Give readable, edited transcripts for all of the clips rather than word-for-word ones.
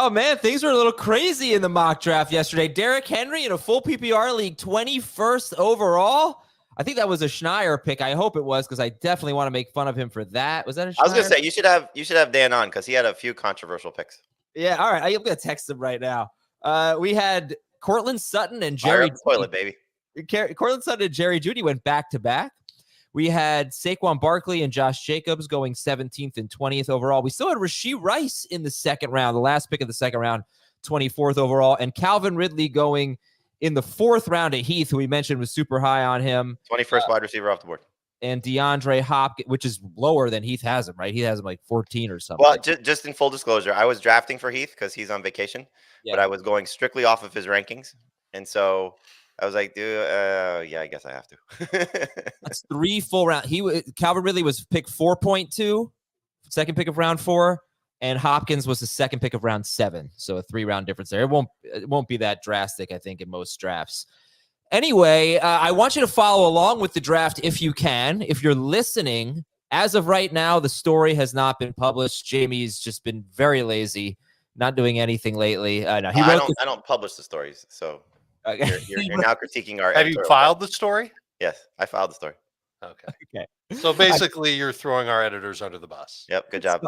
Oh, man, things were a little crazy in the mock draft yesterday. Derrick Henry in a full PPR league, 21st overall. I think that was a Schneier pick. I hope it was, because I definitely want to make fun of him for that. Was that a Schneier? I was going to say, you should have Dan on, because he had a few controversial picks. Yeah, all right. I'm going to text him right now. We had Cortland Sutton and Jerry. Toilet, baby. Cortland Sutton and Jerry Jeudy went back-to-back. We had Saquon Barkley and Josh Jacobs going 17th and 20th overall. We still had Rashee Rice in the second round, the last pick of the second round, 24th overall. And Calvin Ridley going in the fourth round at Heath, who we mentioned was super high on him. 21st wide receiver off the board. And DeAndre Hopkins, which is lower than Heath has him, right? He has him like 14 or something. Well, just in full disclosure, I was drafting for Heath because he's on vacation, but I was going strictly off of his rankings. And so I was like, dude, yeah, I guess I have to. That's 3 full round. Calvin Ridley was pick 4.2, second pick of round 4, and Hopkins was the second pick of round 7. So a 3-round difference there. It won't be that drastic, I think, in most drafts. Anyway, I want you to follow along with the draft if you can. If you're listening, as of right now, the story has not been published. Jamie's just been very lazy, not doing anything lately. No, I don't publish the stories, so you're now critiquing our. Have you filed the story? Yes, I filed the story. Okay. So basically, you're throwing our editors under the bus. Yep, good job.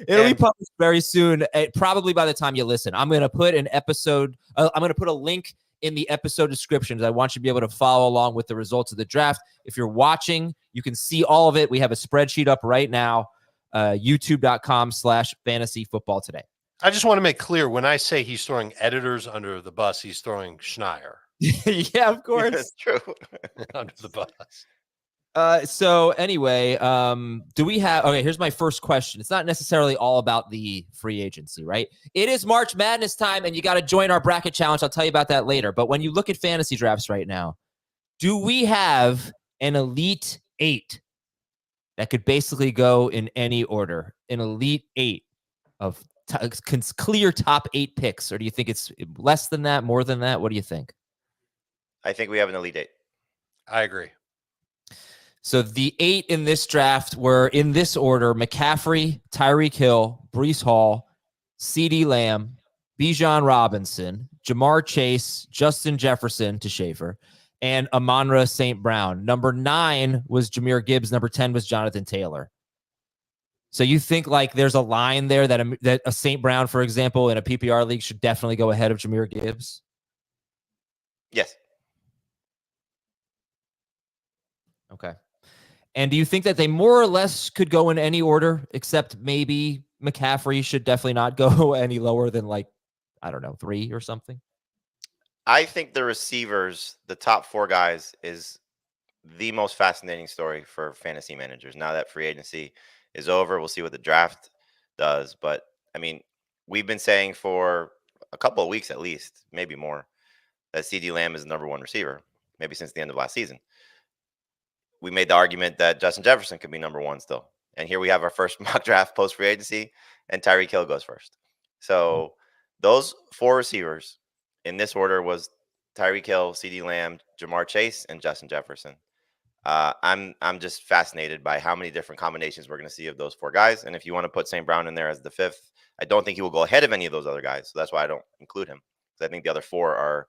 It'll be published very soon, probably by the time you listen. I'm going to put an episode. I'm going to put a link in the episode descriptions. I want you to be able to follow along with the results of the draft. If you're watching, you can see all of it. We have a spreadsheet up right now, youtube.com/fantasyfootballtoday. I just want to make clear, when I say he's throwing editors under the bus, he's throwing Schneier. Yeah, of course. That's true. Under the bus. So anyway, do we have, okay, here's my first question. It's not necessarily all about the free agency, right? It is March Madness time, and you got to join our bracket challenge. I'll tell you about that later. But when you look at fantasy drafts right now, do we have an Elite 8 that could basically go in any order? An Elite 8 of clear top 8 picks? Or do you think it's less than that, more than that? What do you think? I think we have an Elite 8. I agree. So the 8 in this draft were in this order: McCaffrey, Tyreek Hill, Breece Hall, CeeDee Lamb, Bijan Robinson, Jamar Chase, Justin Jefferson to Schaefer, and Amon-Ra St. Brown. Number 9 was Jahmyr Gibbs. Number 10 was Jonathan Taylor. So you think like there's a line there that a St. Brown, for example, in a PPR league should definitely go ahead of Jahmyr Gibbs? Yes. Okay. And do you think that they more or less could go in any order, except maybe McCaffrey should definitely not go any lower than, like, I don't know, 3 or something? I think the receivers, the top 4 guys, is the most fascinating story for fantasy managers. Now that free agency is over, we'll see what the draft does. But, I mean, we've been saying for a couple of weeks at least, maybe more, that CeeDee Lamb is the number 1 receiver, maybe since the end of last season. We made the argument that Justin Jefferson could be number 1 still. And here we have our first mock draft post free agency, and Tyreek Hill goes first. So those 4 receivers in this order was Tyreek Hill, CeeDee Lamb, Jamar Chase, and Justin Jefferson. I'm just fascinated by how many different combinations we're going to see of those 4 guys. And if you want to put St. Brown in there as the 5th, I don't think he will go ahead of any of those other guys. So that's why I don't include him, because I think the other 4 are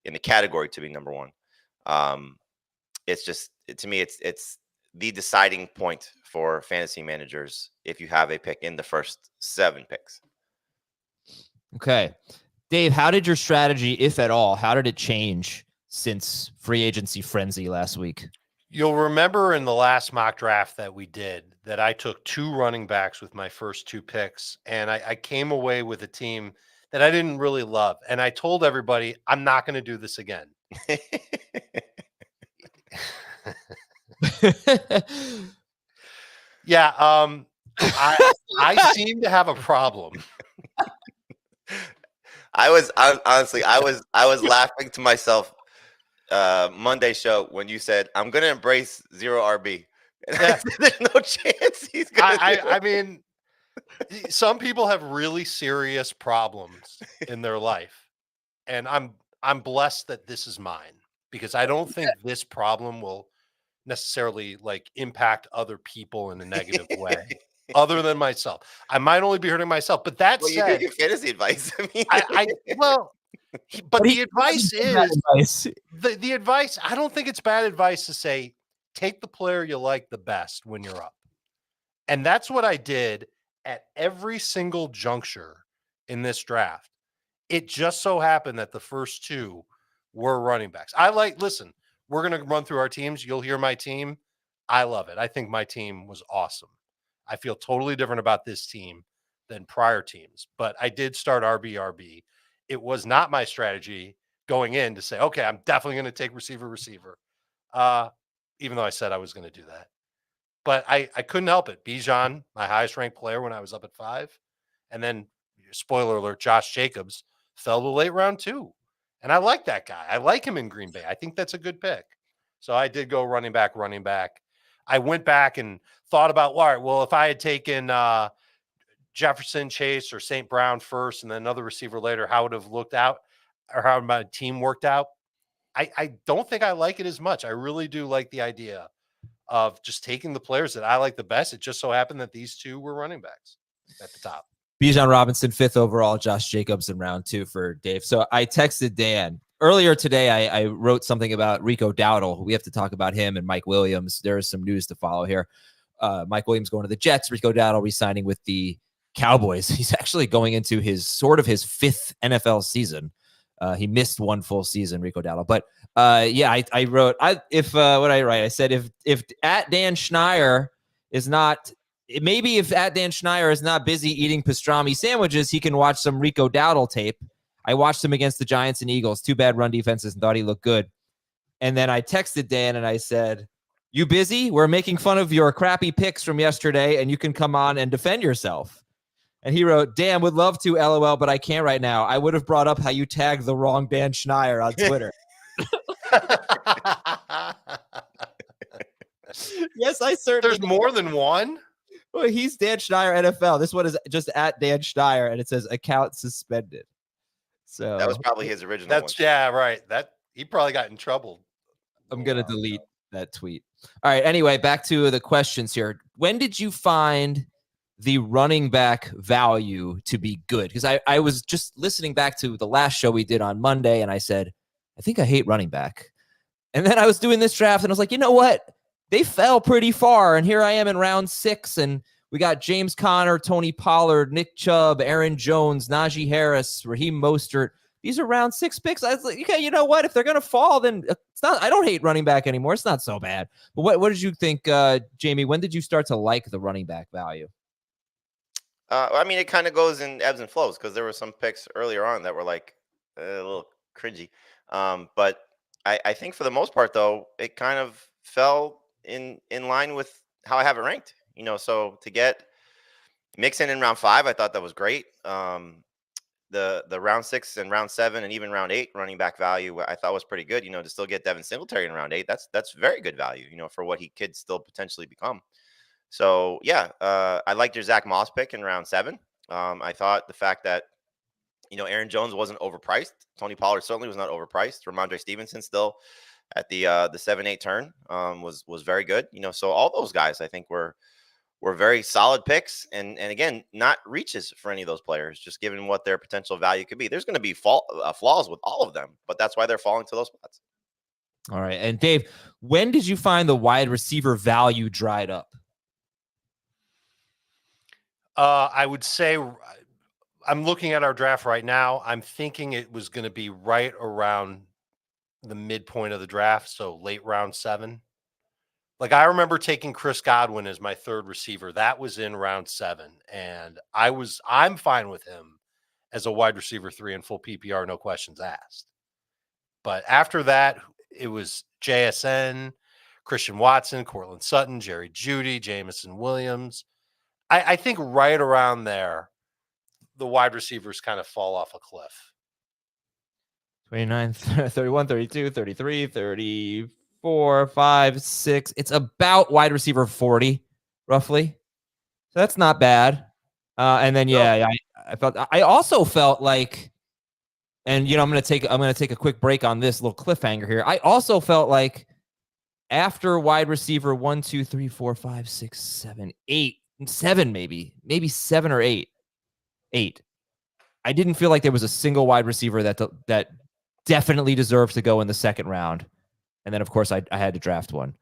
in the category to be number 1. It's just, to me, it's the deciding point for fantasy managers if you have a pick in the first 7 picks. Okay. Dave, how did your strategy, if at all, how did it change since free agency frenzy last week? You'll remember in the last mock draft that we did that I took 2 running backs with my first 2 picks, and I came away with a team that I didn't really love. And I told everybody, I'm not going to do this again. Yeah, I seem to have a problem. I was laughing to myself Monday show when you said, I'm going to embrace 0 RB. Yeah. There's no chance he's going to I mean, some people have really serious problems in their life. And I'm blessed that this is mine, because I don't think this problem will necessarily like impact other people in a negative way. other than myself. I might only be hurting myself, but that Well, you do said, give fantasy advice. I mean, but he the advice doesn't give that is advice. the advice. I don't think it's bad advice to say take the player you like the best when you're up, and that's what I did at every single juncture in this draft. It just so happened that the first two were running backs. Listen, we're going to run through our teams. You'll hear my team. I love it. I think my team was awesome. I feel totally different about this team than prior teams, but I did start RB. It was not my strategy going in to say, okay, I'm definitely going to take receiver. Even though I said I was going to do that. But I couldn't help it. Bijan, my highest ranked player when I was up at 5. And then, spoiler alert, Josh Jacobs fell to late round 2. And I like that guy. I like him in Green Bay. I think that's a good pick. So I did go running back. I went back and thought about, all right, well, if I had taken Jefferson, Chase, or St. Brown first and then another receiver later, how would it have looked out or how my team worked out? I don't think I like it as much. I really do like the idea of just taking the players that I like the best. It just so happened that these two were running backs at the top. Bijan Robinson, 5th overall. Josh Jacobs in round 2 for Dave. So I texted Dan. Earlier today, I wrote something about Rico Dowdle. We have to talk about him and Mike Williams. There is some news to follow here. Mike Williams going to the Jets. Rico Dowdle re-signing with the Cowboys. He's actually going into his 5th NFL season. He missed one full season, Rico Dowdle. But I wrote, what did I write? I said, if at Dan Schneier is not, maybe if at Dan Schneier is not busy eating pastrami sandwiches, he can watch some Rico Dowdle tape. I watched him against the Giants and Eagles, 2 bad run defenses, and thought he looked good. And then I texted Dan and I said, you busy? We're making fun of your crappy picks from yesterday, and you can come on and defend yourself. And he wrote, Dan, would love to, LOL, but I can't right now. I would have brought up how you tagged the wrong Dan Schneier on Twitter. Yes, I certainly. There's more than one? Well, he's Dan Schneier NFL. This one is just at Dan Schneier, and it says account suspended. So that was probably his original one. Yeah, right. He probably got in trouble. I'm going to delete that tweet. All right. Anyway, back to the questions here. When did you find the running back value to be good? Because I was just listening back to the last show we did on Monday, and I said, I think I hate running back. And then I was doing this draft, and I was like, you know what? They fell pretty far, and here I am in round 6, and we got James Conner, Tony Pollard, Nick Chubb, Aaron Jones, Najee Harris, Raheem Mostert. These are round 6 picks. I was like, okay, you know what? If they're going to fall, then it's not. I don't hate running back anymore. It's not so bad. But what did you think, Jamie? When did you start to like the running back value? I mean, it kind of goes in ebbs and flows because there were some picks earlier on that were like a little cringy. But I think for the most part, though, it kind of fell in line with how I have it ranked. So to get Mixon in round 5, I thought that was great. The round 6 and round 7 and even round 8 running back value I thought was pretty good. To still get Devin Singletary in round 8, that's very good value. For what he could still potentially become. So yeah, I liked your Zach Moss pick in round 7. I thought the fact that Aaron Jones wasn't overpriced. Tony Pollard certainly was not overpriced. Ramondre Stevenson still at the 7-8 turn was very good. So all those guys I think were very solid picks, and again, not reaches for any of those players, just given what their potential value could be. There's going to be flaws with all of them, but that's why they're falling to those spots. All right. And Dave, when did you find the wide receiver value dried up? I would say I'm looking at our draft right now. I'm thinking it was going to be right around the midpoint of the draft, so late round 7. Like I remember taking Chris Godwin as my 3rd receiver. That was in round 7, and I'm fine with him as a wide receiver 3 in full PPR, no questions asked. But after that, it was JSN, Christian Watson, Cortland Sutton, Jerry Jeudy, Jameson Williams. I think right around there, the wide receivers kind of fall off a cliff. 29, 31, 32, 33, 34, 5, 6. It's about wide receiver 40, roughly. So that's not bad. And then I also felt like, and I'm gonna take a quick break on this little cliffhanger here. I also felt like after wide receiver 1, 2, 3, 4, 5, 6, 7, 8. 7, maybe 7 or 8. I didn't feel like there was a single wide receiver that definitely deserved to go in the second round. And then, of course, I had to draft one.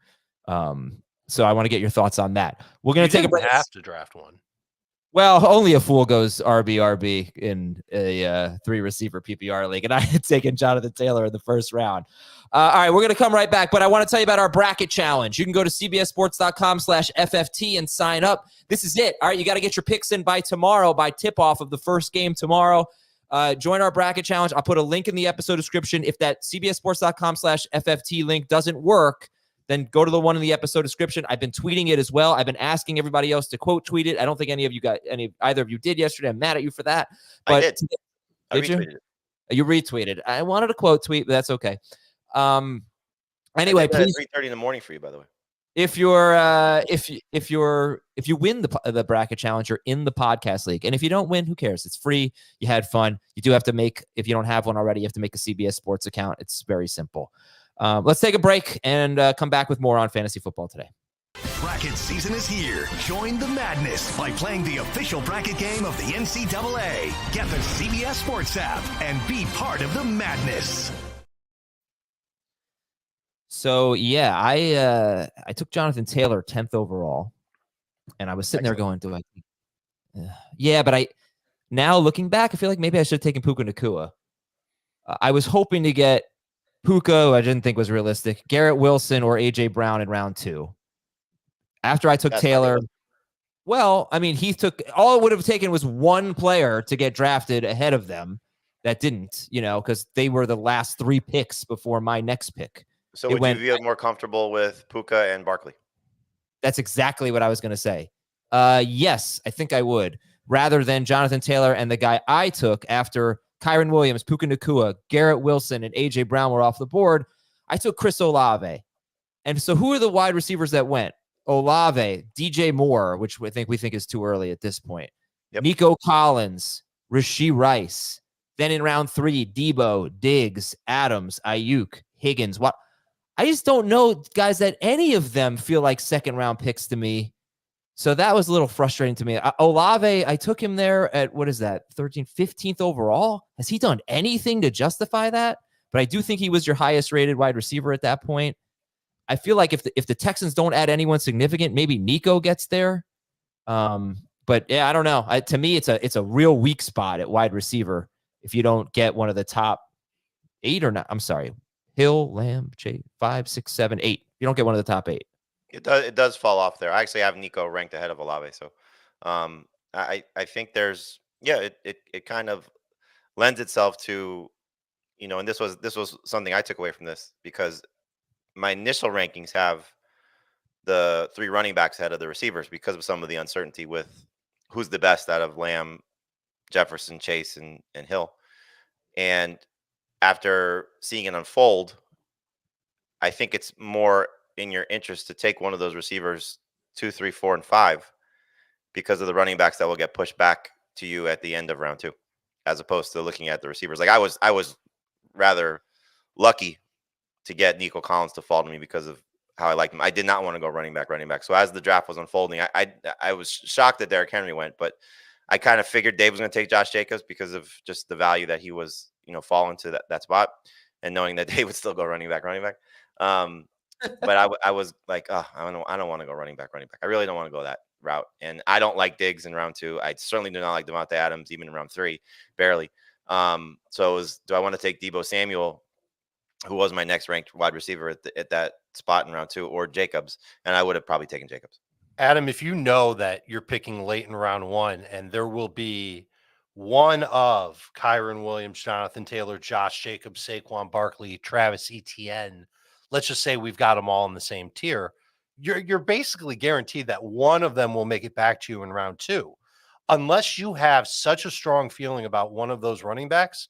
So I want to get your thoughts on that. We're going to take a break. Have to draft one. Well, only a fool goes RB in a 3-receiver PPR league, and I had taken Jonathan Taylor in the first round. All right, we're going to come right back, but I want to tell you about our bracket challenge. You can go to cbssports.com/FFT and sign up. This is it. All right, you got to get your picks in by tomorrow, by tip-off of the first game tomorrow. Join our bracket challenge. I'll put a link in the episode description. If that cbssports.com/FFT link doesn't work, then go to the one in the episode description. I've been tweeting it as well. I've been asking everybody else to quote tweet it. I don't think either of you did yesterday. I'm mad at you for that. But I did. I retweeted it. You retweeted. I wanted a quote tweet, but that's okay. Anyway, please. 3:30 in the morning for you, by the way. If you win the bracket challenge, you're in the podcast league. And if you don't win, who cares? It's free. You had fun. You do have to if you don't have one already, you have to make a CBS Sports account. It's very simple. Let's take a break and come back with more on fantasy football today. Bracket season is here. Join the madness by playing the official bracket game of the NCAA. Get the CBS Sports app and be part of the madness. So, yeah, I took Jonathan Taylor 10th overall, and I was sitting there going, do I think? Yeah, but now looking back, I feel like maybe I should have taken Puka Nacua. I was hoping to get Puka, I didn't think was realistic. Garrett Wilson or A.J. Brown in round 2. After I took Taylor, well, I mean, all it would have taken was one player to get drafted ahead of them that didn't, because they were the last 3 picks before my next pick. So would you feel more comfortable with Puka and Barkley? That's exactly what I was going to say. Yes, I think I would. Rather than Jonathan Taylor and the guy I took after Kyren Williams, Puka Nacua, Garrett Wilson, and A.J. Brown were off the board, I took Chris Olave. And so who are the wide receivers that went? Olave, DJ Moore, which we think is too early at this point. Yep. Nico Collins, Rashee Rice. Then in round 3, Debo, Diggs, Adams, Ayuk, Higgins. I just don't know, guys, that any of them feel like second-round picks to me. So that was a little frustrating to me. Olave, I took him there at, 13th, 15th overall? Has he done anything to justify that? But I do think he was your highest-rated wide receiver at that point. I feel like if the Texans don't add anyone significant, maybe Nico gets there. But, yeah, I don't know. To me, it's a real weak spot at wide receiver if you don't get one of the top 8 or not. I'm sorry. Hill, Lamb, 5, 6, 7, 8. You don't get one of the top 8. It does fall off there. I actually have Nico ranked ahead of Olave. So I think there's it kind of lends itself to, and this was something I took away from this, because my initial rankings have the 3 running backs ahead of the receivers because of some of the uncertainty with who's the best out of Lamb, Jefferson, Chase, and Hill. And after seeing it unfold, I think it's more in your interest to take one of those receivers 2, 3, 4, and 5 because of the running backs that will get pushed back to you at the end of round 2, as opposed to looking at the receivers. Like I was rather lucky to get Nico Collins to fall to me because of how I liked him. I did not want to go running back. So as the draft was unfolding, I was shocked that Derrick Henry went, but I kind of figured Dave was going to take Josh Jacobs because of just the value that he was, fall into that spot, and knowing that Dave would still go running back. But I was like, oh, I don't want to go running back. I really don't want to go that route. And I don't like Diggs in round 2. I certainly do not like Devontae Adams, even in round 3, barely. So do I want to take Deebo Samuel, who was my next ranked wide receiver at that spot in round 2, or Jacobs? And I would have probably taken Jacobs. Adam, if you know that you're picking late in round 1 and there will be one of Kyren Williams, Jonathan Taylor, Josh Jacobs, Saquon Barkley, Travis Etienne, let's just say we've got them all in the same tier, you're basically guaranteed that one of them will make it back to you in round 2. Unless you have such a strong feeling about one of those running backs,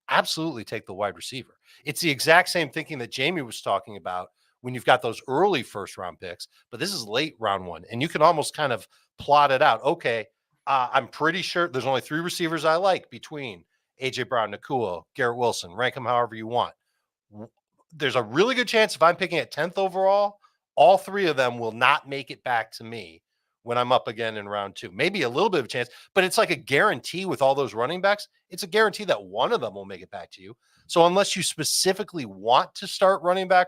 absolutely take the wide receiver. It's the exact same thinking that Jamie was talking about when you've got those early first-round picks, but this is late round 1, and you can almost kind of plot it out. Okay, I'm pretty sure there's only 3 receivers I like between A.J. Brown, Nacua, Garrett Wilson. Rank them however you want. There's a really good chance if I'm picking at 10th overall, all 3 of them will not make it back to me when I'm up again in round 2. Maybe a little bit of a chance, but it's like a guarantee with all those running backs. It's a guarantee that one of them will make it back to you. So unless you specifically want to start running back,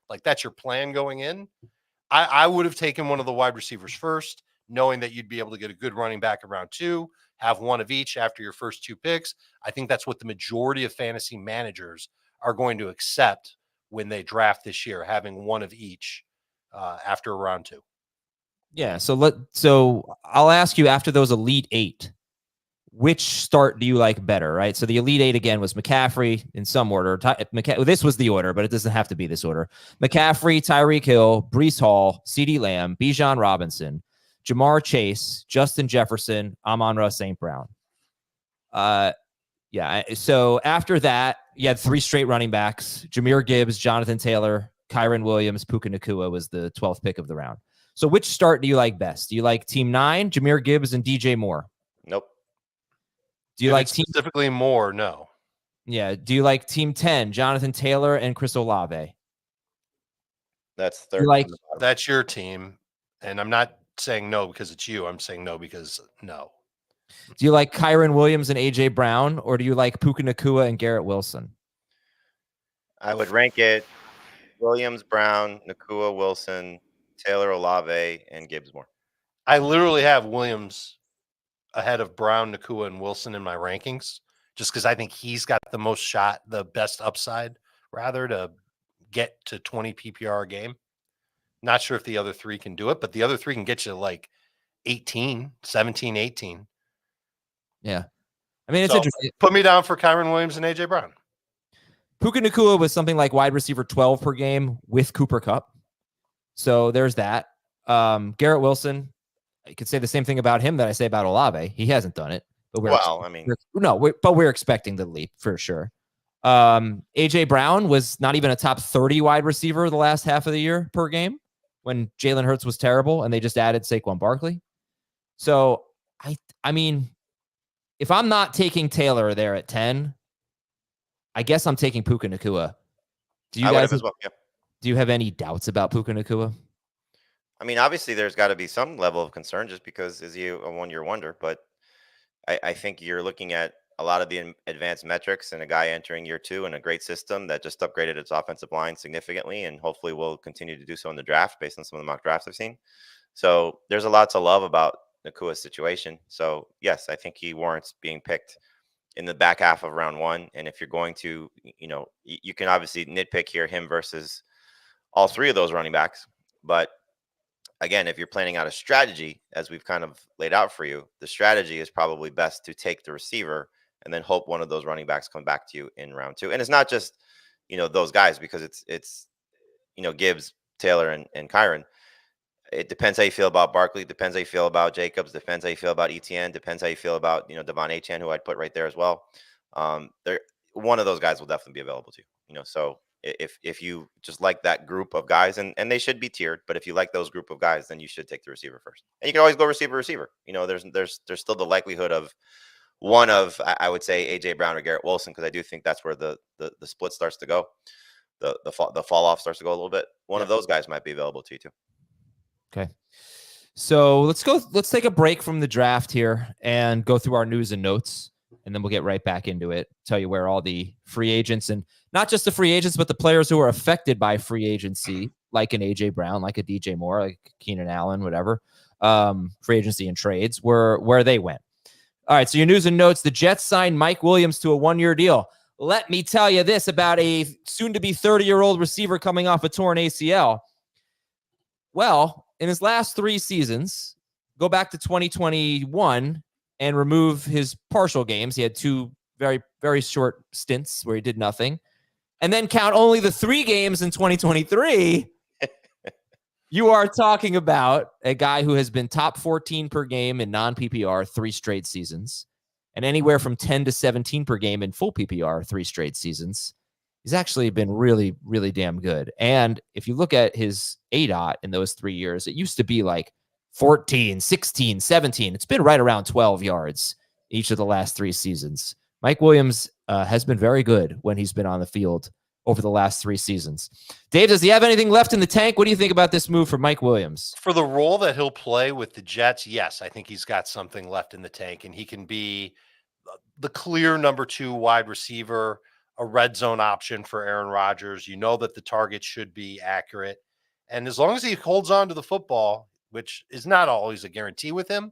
like that's your plan going in, I would have taken one of the wide receivers first, knowing that you'd be able to get a good running back in round 2, have one of each after your first 2 picks. I think that's what the majority of fantasy managers are going to accept when they draft this year, having one of each after round 2. Yeah. So I'll ask you, after those Elite 8, which start do you like better, right? So the Elite 8 again was McCaffrey in some order. This was the order, but it doesn't have to be this order. McCaffrey, Tyreek Hill, Breece Hall, CeeDee Lamb, Bijan Robinson, Jamar Chase, Justin Jefferson, Amon-Ra St. Brown. Yeah. So after that, you had 3 straight running backs: Jahmyr Gibbs, Jonathan Taylor, Kyren Williams, Puka Nacua was the 12th pick of the round. So which start do you like best? Do you like Team 9, Jahmyr Gibbs and DJ Moore? Nope. Do you like specifically Moore? No. Yeah. Do you like Team 10, Jonathan Taylor and Chris Olave? That's third. That's your team. And I'm not saying no because it's you. I'm saying no because no. Do you like Kyren Williams and AJ Brown, or do you like Puka Nacua and Garrett Wilson? I would rank it Williams, Brown, Nacua, Wilson, Taylor, Olave, and Gibbs Moore. I literally have Williams ahead of Brown, Nacua, and Wilson in my rankings, just because I think he's got the most shot, the best upside, rather, to get to 20 PPR a game. Not sure if the other 3 can do it, but the other 3 can get you like 18, 17, 18. Yeah. I mean, it's interesting. Put me down for Kyren Williams and AJ Brown. Puka Nacua was something like wide receiver 12 per game with Cooper Kupp. So there's that. Garrett Wilson, I could say the same thing about him that I say about Olave. He hasn't done it. But we're expecting the leap for sure. AJ Brown was not even a top 30 wide receiver the last half of the year per game when Jalen Hurts was terrible and they just added Saquon Barkley. So I mean, if I'm not taking Taylor there at 10, I guess I'm taking Puka Nacua. Do you guys do you have any doubts about Puka Nacua? I mean, obviously there's got to be some level of concern just because is he a 1-year wonder, but I think you're looking at a lot of the advanced metrics and a guy entering year 2 in a great system that just upgraded its offensive line significantly and hopefully will continue to do so in the draft based on some of the mock drafts I've seen. So there's a lot to love about Nakua's situation. So yes, I think he warrants being picked in the back half of round 1. And if you're going to, you can obviously nitpick here him versus all 3 of those running backs. But again, if you're planning out a strategy, as we've kind of laid out for you, the strategy is probably best to take the receiver and then hope one of those running backs come back to you in round 2. And it's not just, those guys, because it's Gibbs, Taylor, and Kyren. It depends how you feel about Barkley. Depends how you feel about Jacobs. Depends how you feel about Etienne. Depends how you feel about, Devon Achane, who I'd put right there as well. One of those guys will definitely be available to you. So if you just like that group of guys, and they should be tiered, but if you like those group of guys, then you should take the receiver first. And you can always go receiver. There's still the likelihood of one of, I would say, AJ Brown or Garrett Wilson, because I do think that's where the split starts to go. The fall off starts to go a little bit. One of those guys might be available to you too. Okay. So let's take a break from the draft here and go through our news and notes, and then we'll get right back into it. Tell you where all the free agents, and not just the free agents, but the players who are affected by free agency, like an AJ Brown, like a DJ Moore, like Keenan Allen, whatever, free agency and trades, where they went. All right. So your news and notes: the Jets signed Mike Williams to a 1-year deal. Let me tell you this about a soon-to-be 30-year-old receiver coming off a torn ACL. Well, in his last 3 seasons, go back to 2021 and remove his partial games. He had 2 very, very short stints where he did nothing. And then count only the 3 games in 2023. You are talking about a guy who has been top 14 per game in non-PPR 3 straight seasons, and anywhere from 10 to 17 per game in full PPR 3 straight seasons. He's actually been really, really damn good. And if you look at his ADOT in those 3 years, it used to be like 14, 16, 17. It's been right around 12 yards each of the last 3 seasons. Mike Williams has been very good when he's been on the field over the last 3 seasons. Dave, does he have anything left in the tank? What do you think about this move for Mike Williams? For the role that he'll play with the Jets, yes, I think he's got something left in the tank, and he can be the clear number 2 wide receiver, a red zone option for Aaron Rodgers. You know that the target should be accurate. And as long as he holds on to the football, which is not always a guarantee with him,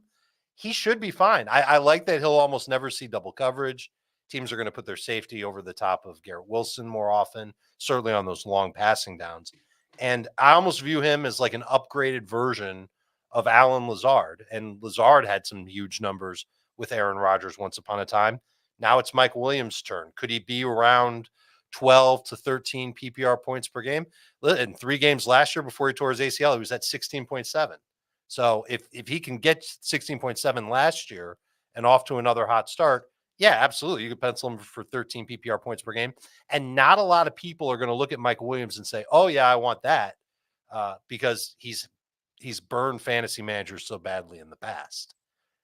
he should be fine. I like that he'll almost never see double coverage. Teams are going to put their safety over the top of Garrett Wilson more often, certainly on those long passing downs. And I almost view him as like an upgraded version of Alan Lazard. And Lazard had some huge numbers with Aaron Rodgers once upon a time. Now it's Mike Williams' turn. Could he be around 12 to 13 PPR points per game? In 3 games last year before he tore his ACL, he was at 16.7. So if he can get 16.7 last year and off to another hot start, yeah, absolutely. You could pencil him for 13 PPR points per game. And not a lot of people are going to look at Mike Williams and say, oh, yeah, I want that because he's burned fantasy managers so badly in the past.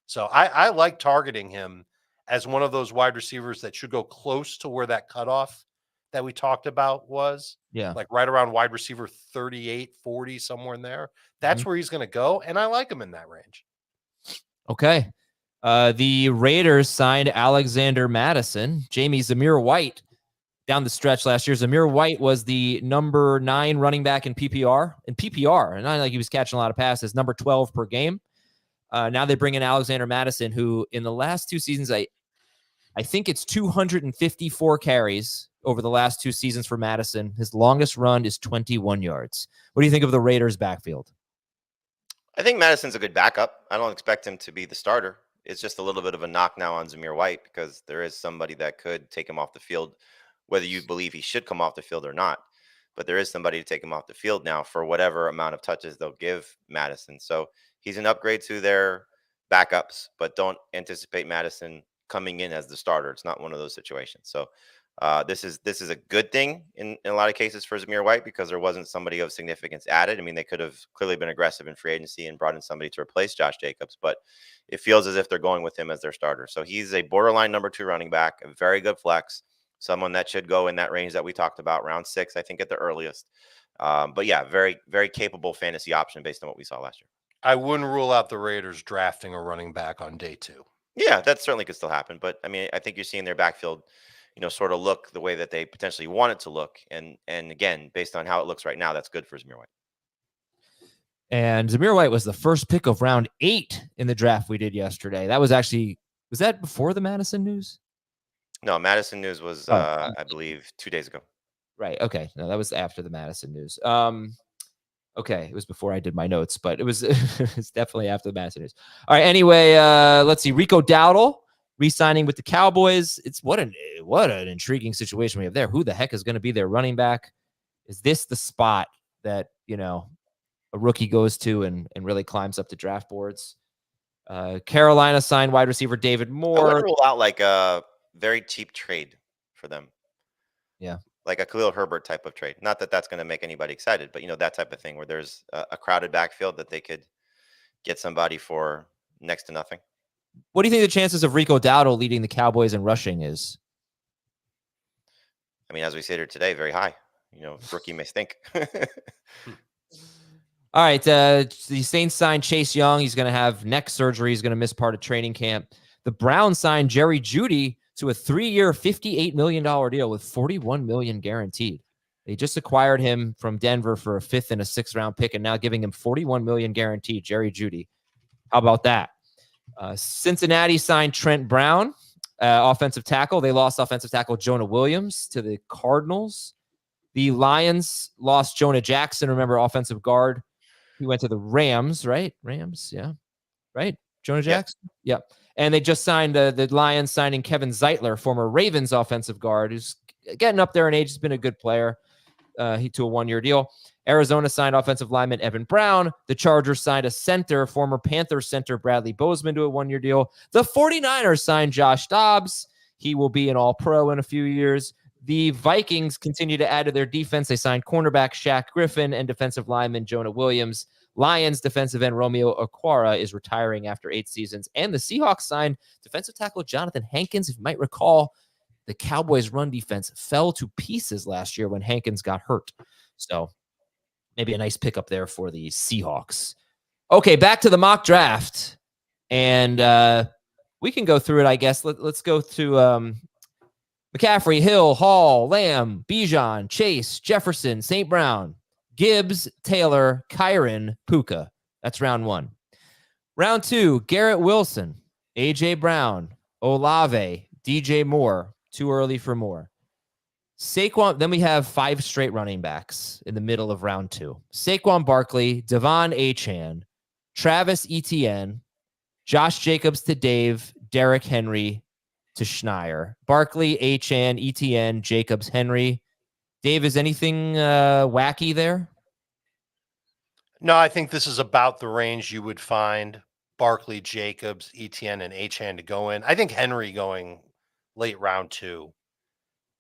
So I like targeting him as one of those wide receivers that should go close to where that cutoff that we talked about was. Yeah. Like right around wide receiver 38, 40, somewhere in there. That's where he's going to go. And I like him in that range. Okay. The Raiders signed Alexander Madison. Jamie, Zamir White down the stretch last year. Zamir White was the number 9 running back in PPR. And not like he was catching a lot of passes, number 12 per game. Now they bring in Alexander Madison, who in the last 2 seasons, I think it's 254 carries over the last 2 seasons for Madison. His longest run is 21 yards. What do you think of the Raiders' backfield? I think Madison's a good backup. I don't expect him to be the starter. It's just a little bit of a knock now on Zamir White because there is somebody that could take him off the field, whether you believe he should come off the field or not. But there is somebody to take him off the field now for whatever amount of touches they'll give Madison. So he's an upgrade to their backups, but don't anticipate Madison coming in as the starter. It's not one of those situations. So this is a good thing in a lot of cases for Zamir White because there wasn't somebody of significance added. I mean, they could have clearly been aggressive in free agency and brought in somebody to replace Josh Jacobs, but it feels as if they're going with him as their starter. So he's a borderline number 2 running back, a very good flex, someone that should go in that range that we talked about, round 6, I think at the earliest. But yeah, very, very capable fantasy option based on what we saw last year. I wouldn't rule out the Raiders drafting a running back on day 2. Yeah, that certainly could still happen. But I mean, I think you're seeing their backfield, sort of look the way that they potentially want it to look. And again, based on how it looks right now, that's good for Zamir White. And Zamir White was the first pick of round 8 in the draft we did yesterday. That was that before the Madison news? No, Madison news was, I believe, 2 days ago. Right. Okay. No, that was after the Madison news. Okay. It was before I did my notes, but it's definitely after the Madison news. All right. Anyway, let's see. Rico Dowdle re-signing with the Cowboys. It's what an intriguing situation we have there. Who the heck is going to be their running back? Is this the spot that, a rookie goes to and really climbs up the draft boards? Carolina signed wide receiver David Moore. I wouldn't rule out like a very cheap trade for them. Yeah. Like a Khalil Herbert type of trade. Not that that's going to make anybody excited, but that type of thing where there's a crowded backfield that they could get somebody for next to nothing. What do you think the chances of Rico Dowdle leading the Cowboys in rushing is? I mean, as we sit here today, very high. Rookie may stink. All right. The Saints signed Chase Young. He's going to have neck surgery. He's going to miss part of training camp. The Browns signed Jerry Jeudy to a 3-year, $58 million deal with $41 million guaranteed. They just acquired him from Denver for a 5th and a 6th round pick and now giving him $41 million guaranteed. Jerry Jeudy. How about that? Cincinnati signed Trent Brown, offensive tackle. They lost offensive tackle Jonah Williams to the Cardinals. The Lions lost Jonah Jackson, remember, offensive guard. He went to the Rams, right? Rams, yeah. Right? Jonah Jackson? Yeah. And they just signed the Lions signing Kevin Zeitler, former Ravens offensive guard, who's getting up there in age. He's been a good player. He to a 1-year deal. Arizona signed offensive lineman Evan Brown. The Chargers signed a center, former Panthers center Bradley Bozeman to a 1-year deal. The 49ers signed Josh Dobbs. He will be an all-pro in a few years. The Vikings continue to add to their defense. They signed cornerback Shaq Griffin and defensive lineman Jonah Williams. Lions defensive end Romeo Okwara is retiring after 8 seasons. And the Seahawks signed defensive tackle Jonathan Hankins. If you might recall, the Cowboys' run defense fell to pieces last year when Hankins got hurt. So maybe a nice pickup there for the Seahawks. Okay, back to the mock draft. And we can go through it, I guess. Let's go to McCaffrey, Hill, Hall, Lamb, Bijan, Chase, Jefferson, St. Brown, Gibbs, Taylor, Kyron, Puka. That's round 1. Round 2, Garrett Wilson, A.J. Brown, Olave, DJ Moore. Too early for Moore. Saquon. Then we have 5 straight running backs in the middle of round 2. Saquon Barkley, Devon Achane, Travis Etienne, Josh Jacobs to Dave, Derrick Henry to Schneier. Barkley, Achane, Etienne, Jacobs, Henry. Dave, is anything wacky there? No, I think this is about the range you would find Barkley, Jacobs, Etienne, and Achane to go in. I think Henry going late round 2.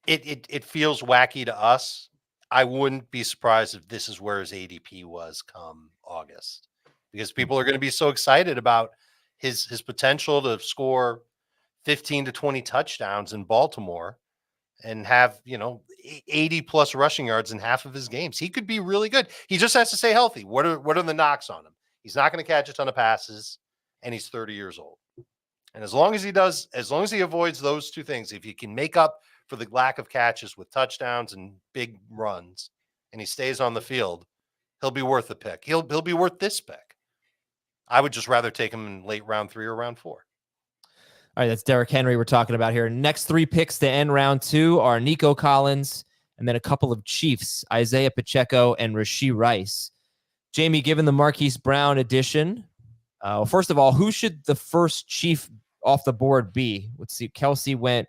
It feels wacky to us. I wouldn't be surprised if this is where his ADP was come August, because people are going to be so excited about his potential to score 15 to 20 touchdowns in Baltimore and have, 80 plus rushing yards in half of his games. He could be really good. He just has to stay healthy. What are the knocks on him? He's not going to catch a ton of passes, and he's 30 years old. And as long as he avoids those 2 things, if he can make up for the lack of catches with touchdowns and big runs, and he stays on the field, he'll be worth the pick. He'll be worth this pick. I would just rather take him in late round 3 or round 4. All right, that's Derrick Henry we're talking about here. Next 3 picks to end round 2 are Nico Collins and then a couple of Chiefs, Isaiah Pacheco and Rashee Rice. Jamie, given the Marquise Brown addition, first of all, who should the first Chief off the board be? Let's see. Kelsey went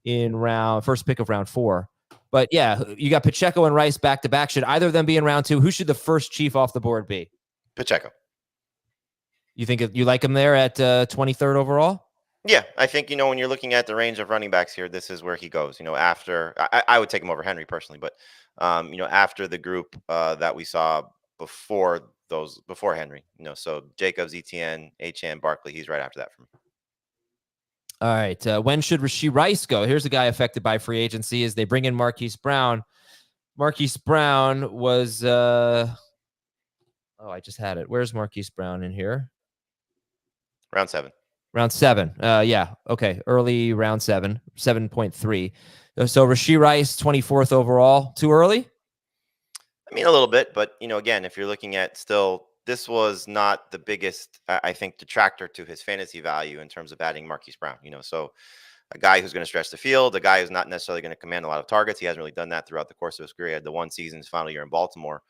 in first pick of round 4. But yeah, you got Pacheco and Rice back to back. Should either of them be in round 2? Who should the first Chief off the board be? Pacheco. You think you like him there at 23rd overall? Yeah, I think, when you're looking at the range of running backs here, this is where he goes. After I would take him over Henry personally, but after the group that we saw before Henry, so Jacobs, Etienne, Achane, Barkley, he's right after that for me. All right. When should Rashee Rice go? Here's a guy affected by free agency as they bring in Marquise Brown. Marquise Brown was I just had it. Where's Marquise Brown in here? Round 7. Round 7. Yeah. Okay. Early round 7, 7.3. So Rashee Rice, 24th overall. Too early? I mean, a little bit, but again, if you're looking at still, this was not the biggest, I think, detractor to his fantasy value in terms of adding Marquise Brown. So a guy who's going to stretch the field, a guy who's not necessarily going to command a lot of targets. He hasn't really done that throughout the course of his career. He had the one season, his final year in Baltimore,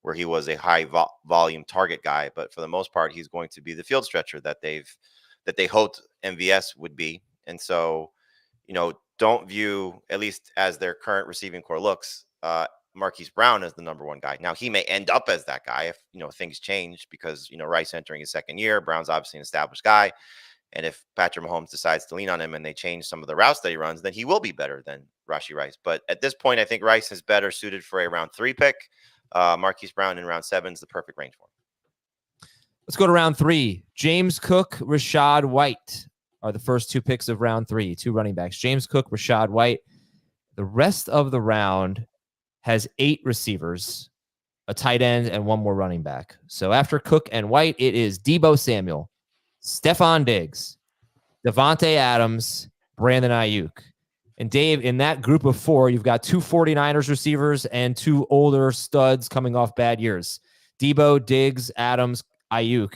where he was a high volume target guy. But for the most part, he's going to be the field stretcher that they hoped MVS would be. And so, don't view, at least as their current receiving core looks, Marquise Brown as the number 1 guy. Now, he may end up as that guy if, things change because, Rice entering his second year, Brown's obviously an established guy. And if Patrick Mahomes decides to lean on him and they change some of the routes that he runs, then he will be better than Rashee Rice. But at this point, I think Rice is better suited for a round 3 pick. Marquise Brown in round 7 is the perfect range for him. Let's go to round 3. James Cook, Rachaad White are the first 2 picks of round 3. 2 running backs. James Cook, Rachaad White. The rest of the round has 8 receivers, a tight end, and 1 more running back. So after Cook and White, it is Deebo Samuel, Stephon Diggs, Devontae Adams, Brandon Ayuk. And Dave, in that group of 4, you've got 2 49ers receivers and 2 older studs coming off bad years. Deebo, Diggs, Adams, Ayuk.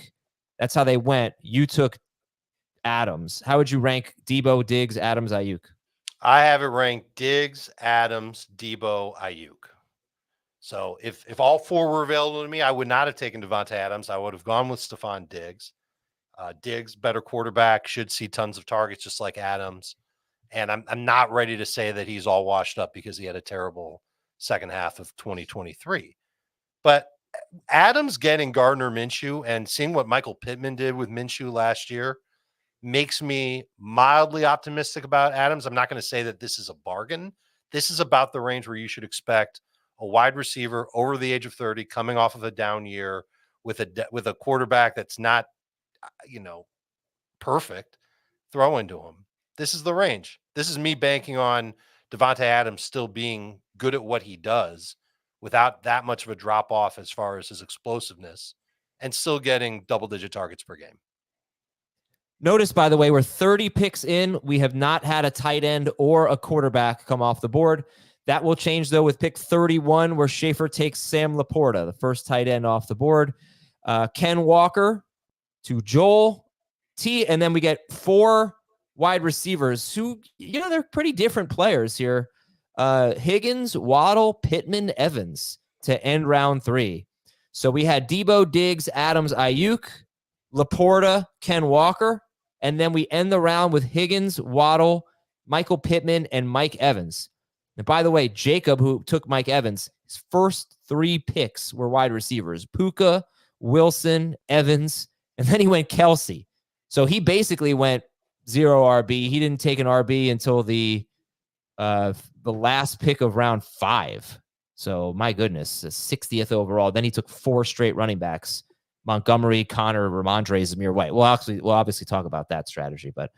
That's how they went. You took Adams. How would you rank Deebo, Diggs, Adams, Ayuk? I have it ranked Diggs, Adams, Deebo, Ayuk. So if all 4 were available to me, I would not have taken Devontae Adams. I would have gone with Stephon Diggs. Diggs, better quarterback, should see tons of targets just like Adams. And I'm not ready to say that he's all washed up because he had a terrible second half of 2023. But Adams getting Gardner Minshew and seeing what Michael Pittman did with Minshew last year makes me mildly optimistic about Adams. I'm not going to say that this is a bargain. This is about the range where you should expect a wide receiver over the age of 30 coming off of a down year with a quarterback that's not, perfect, throw into him. This is the range. This is me banking on Devontae Adams still being good at what he does without that much of a drop off as far as his explosiveness and still getting double-digit targets per game. Notice, by the way, we're 30 picks in. We have not had a tight end or a quarterback come off the board. That will change, though, with pick 31, where Schaefer takes Sam Laporta, the first tight end off the board. Ken Walker to Joel T. And then we get 4 wide receivers who, they're pretty different players here. Higgins, Waddle, Pittman, Evans to end round 3. So we had Debo, Diggs, Adams, Ayuk, Laporta, Ken Walker. And then we end the round with Higgins, Waddle, Michael Pittman, and Mike Evans. And by the way, Jacob, who took Mike Evans, his first 3 picks were wide receivers: Puka, Wilson, Evans, and then he went Kelsey. So he basically went 0 RB. He didn't take an RB until the last pick of round 5. So my goodness, the 60th overall. Then he took 4 straight running backs: Montgomery, Connor, Ramondre, Zamir White. We'll obviously talk about that strategy, but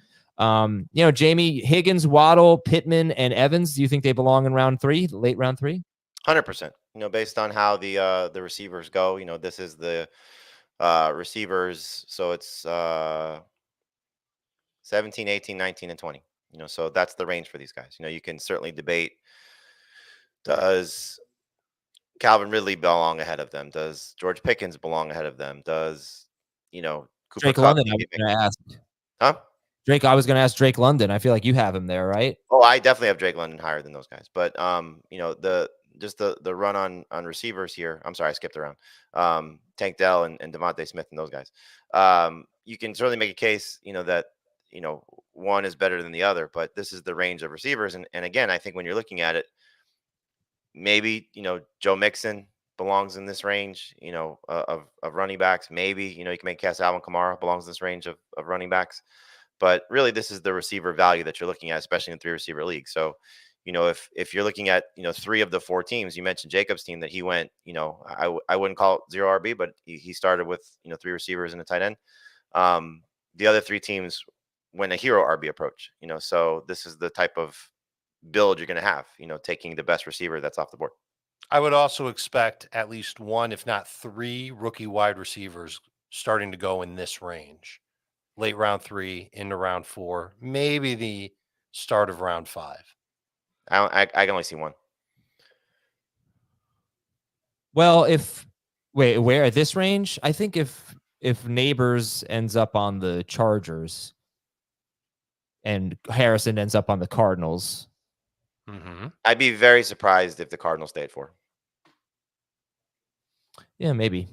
Jamie, Higgins, Waddle, Pittman, and Evans, do you think they belong in round 3, late round 3? 100%. Based on how the receivers go, this is the receivers. So it's 17, 18, 19, and 20. So that's the range for these guys. You can certainly debate, does Calvin Ridley belong ahead of them? Does George Pickens belong ahead of them? Does, Cooper Drake Kupp London, I was going to ask. Huh? Drake, I was going to ask Drake London. I feel like you have him there, right? Oh, I definitely have Drake London higher than those guys. But the run on receivers here. I'm sorry, I skipped around. Tank Dell and Devontae Smith and those guys. You can certainly make a case, that one is better than the other, but this is the range of receivers. And again, I think when you're looking at it, maybe Joe Mixon belongs in this range, of running backs. Maybe you can make cast Alvin Kamara belongs in this range of running backs. But really, this is the receiver value that you're looking at, especially in 3 receiver league. So, if you're looking at 3 of the 4 teams, you mentioned Jacob's team that he went, I wouldn't call it 0 RB, but he started with 3 receivers and a tight end. The other 3 teams went a hero RB approach. So this is the type of build you're going to have. Taking the best receiver that's off the board. I would also expect at least 1, if not 3, rookie wide receivers starting to go in this range. Late round 3 into round 4, maybe the start of round 5. I can only see 1. Well, where at this range? I think if Neighbors ends up on the Chargers and Harrison ends up on the Cardinals, I'd be very surprised if the Cardinals stayed 4. Yeah, maybe.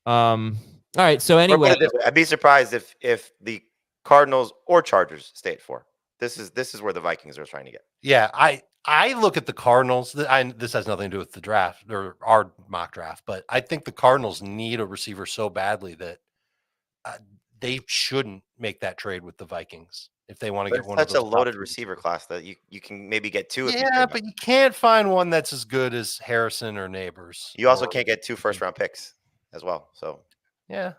All right. So anyway, I'd be surprised if the Cardinals or Chargers stay at 4. This is where the Vikings are trying to get. Yeah, I look at the Cardinals. This has nothing to do with the draft or our mock draft, but I think the Cardinals need a receiver so badly that they shouldn't make that trade with the Vikings if they want to get one of those. Such a loaded receiver class that you can maybe get 2. Yeah, but you can't find one that's as good as Harrison or Neighbors. You also can't get 2 first-round picks as well. So yeah,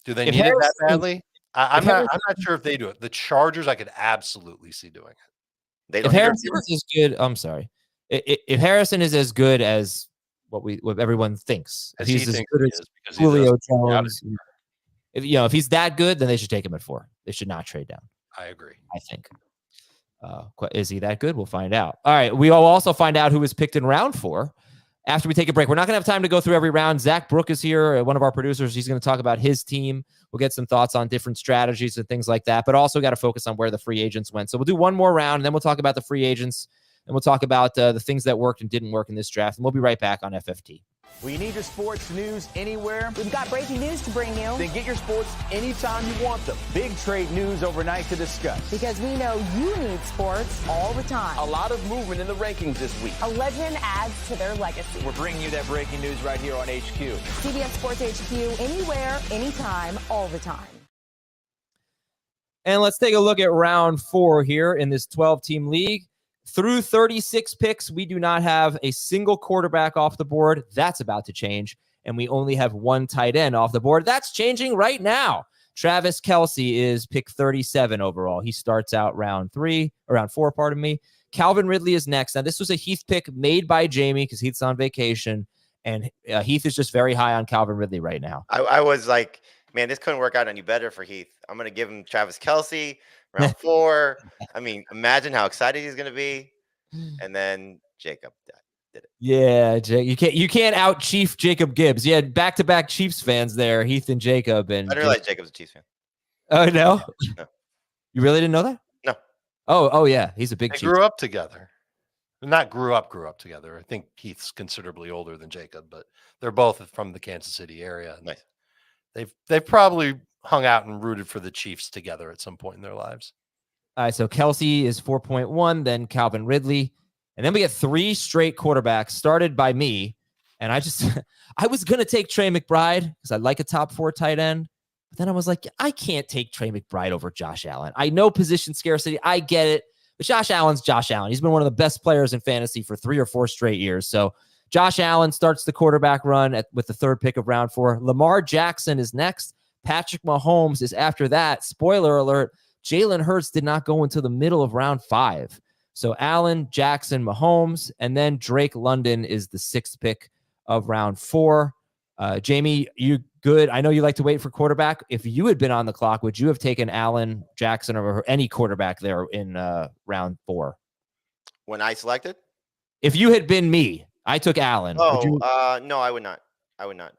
do they need it that badly? I'm not sure if they do it. The Chargers, I could absolutely see doing it. If Harrison is as good, I'm sorry. If Harrison is as good as what everyone thinks, if he's as good as Julio Jones, if he's that good, then they should take him at 4. They should not trade down. I agree. I think. Is he that good? We'll find out. All right. We will also find out who was picked in round 4 after we take a break. We're not going to have time to go through every round. Zach Brook is here, one of our producers. He's going to talk about his team. We'll get some thoughts on different strategies and things like that, but also got to focus on where the free agents went. So we'll do one more round, and then we'll talk about the free agents, and we'll talk about the things that worked and didn't work in this draft, and we'll be right back on FFT. Well, you need your sports news anywhere? We've got breaking news to bring you. Then get your sports anytime you want them. Big trade news overnight to discuss. Because we know you need sports all the time. A lot of movement in the rankings this week. A legend adds to their legacy. We're bringing you that breaking news right here on HQ. CBS Sports HQ, anywhere, anytime, all the time. And let's take a look at round 4 here in this 12-team league. Through 36 picks, we do not have a single quarterback off the board. That's about to change. And we only have 1 tight end off the board. That's changing right now. Travis Kelce is pick 37 overall. He starts out round 4, pardon me. Calvin Ridley is next. Now, this was a Heath pick made by Jamie because Heath's on vacation, and Heath is just very high on Calvin Ridley right now. I was like, man, this couldn't work out any better for Heath. I'm going to give him Travis Kelce, round 4. I mean, imagine how excited he's going to be. And then Jacob did it. Yeah, you can't out Chief Jacob Gibbs. You had back-to-back Chiefs fans there, Heath and Jacob. And I didn't realize Jacob's a Chiefs fan. Oh, no? No. You really didn't know that? No. Oh yeah, he's a big They Chiefs. grew up together. Not grew up together. I think Heath's considerably older than Jacob, but they're both from the Kansas City area. Nice. They've probably hung out and rooted for the Chiefs together at some point in their lives. All right, so Kelce is 4.1, then Calvin Ridley. And then we get 3 straight quarterbacks started by me. And I was going to take Trey McBride because I like a top 4 tight end. But then I was like, I can't take Trey McBride over Josh Allen. I know position scarcity. I get it. But Josh Allen's Josh Allen. He's been one of the best players in fantasy for 3 or 4 straight years. So Josh Allen starts the quarterback run with the 3rd pick of round 4. Lamar Jackson is next. Patrick Mahomes is after that. Spoiler alert, Jalen Hurts did not go until the middle of round 5. So Allen, Jackson, Mahomes, and then Drake London is the 6th pick of round 4. Jamie, you good? I know you like to wait for quarterback. If you had been on the clock, would you have taken Allen, Jackson, or any quarterback there in round 4? When I selected? If you had been me, I took Allen. No, I would not.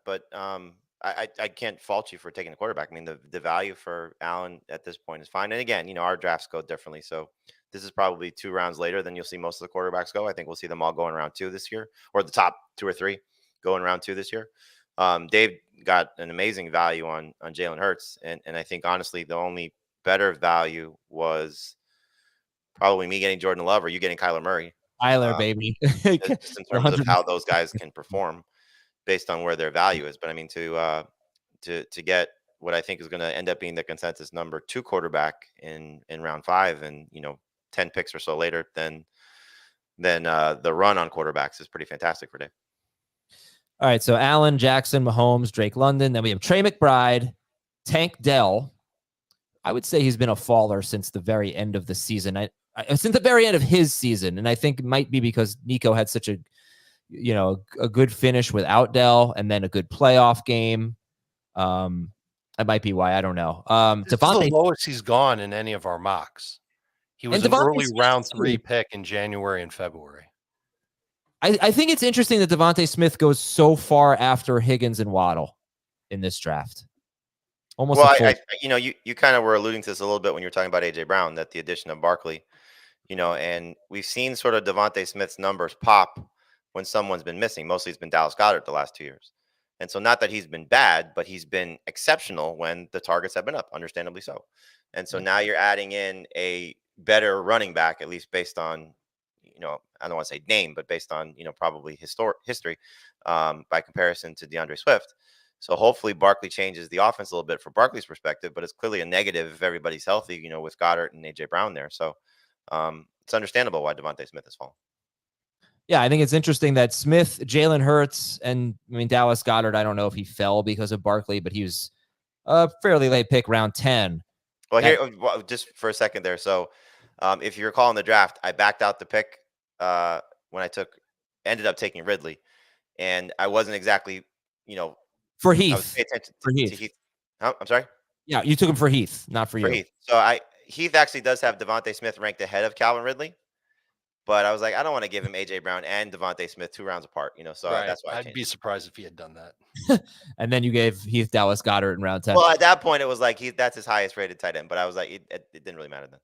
But I can't fault you for taking a quarterback. I mean, the value for Allen at this point is fine. And again, our drafts go differently. So this is probably 2 rounds later than you'll see most of the quarterbacks go. I think we'll see them all go in round 2 this year, or the top 2 or 3 go in round 2 this year. Dave got an amazing value on Jalen Hurts. And I think, honestly, the only better value was probably me getting Jordan Love or you getting Kyler Murray. Baby. Just in terms of how those guys can perform based on where their value is. But I mean, to get what I think is going to end up being the consensus number 2 quarterback in round 5 and, 10 picks or so later, then the run on quarterbacks is pretty fantastic for Dave. All right, so Allen, Jackson, Mahomes, Drake London. Then we have Trey McBride, Tank Dell. I would say he's been a faller since the very end of the season. Since the very end of his season, and I think it might be because Nico had such a good finish without Dell, and then a good playoff game. That might be why. I don't know. This is the lowest he's gone in any of our mocks. He was an early round 3 pick in January and February. I think it's interesting that Devontae Smith goes so far after Higgins and Waddle in this draft. Almost. Well, you kind of were alluding to this a little bit when you were talking about AJ Brown, that the addition of Barkley, and we've seen sort of Devontae Smith's numbers pop when someone's been missing. Mostly it's been Dallas Goedert the last 2 years. And so not that he's been bad, but he's been exceptional when the targets have been up, understandably so. And so now you're adding in a better running back, at least based on, I don't want to say name, but based on, probably history by comparison to DeAndre Swift. So hopefully Barkley changes the offense a little bit for Barkley's perspective, but it's clearly a negative if everybody's healthy, with Goddard and AJ Brown there. So it's understandable why Devontae Smith has fallen. Yeah, I think it's interesting that Smith, Jalen Hurts, and Dallas Goedert, I don't know if he fell because of Barkley, but he was a fairly late pick, round 10. Well, just for a second there. So if you recall in the draft, I backed out the pick when I ended up taking Ridley, and I wasn't exactly, for Heath. I was paying attention to Heath. Huh? I'm sorry? Yeah, you took him for Heath, not for you. Heath. So Heath actually does have Devontae Smith ranked ahead of Calvin Ridley. But I was like, I don't want to give him AJ Brown and Devontae Smith 2 rounds apart, so right. That's why I'd be surprised if he had done that. And then you gave Heath Dallas Goedert in round 10. Well, at that point, it was like that's his highest rated tight end. But I was like, it didn't really matter then.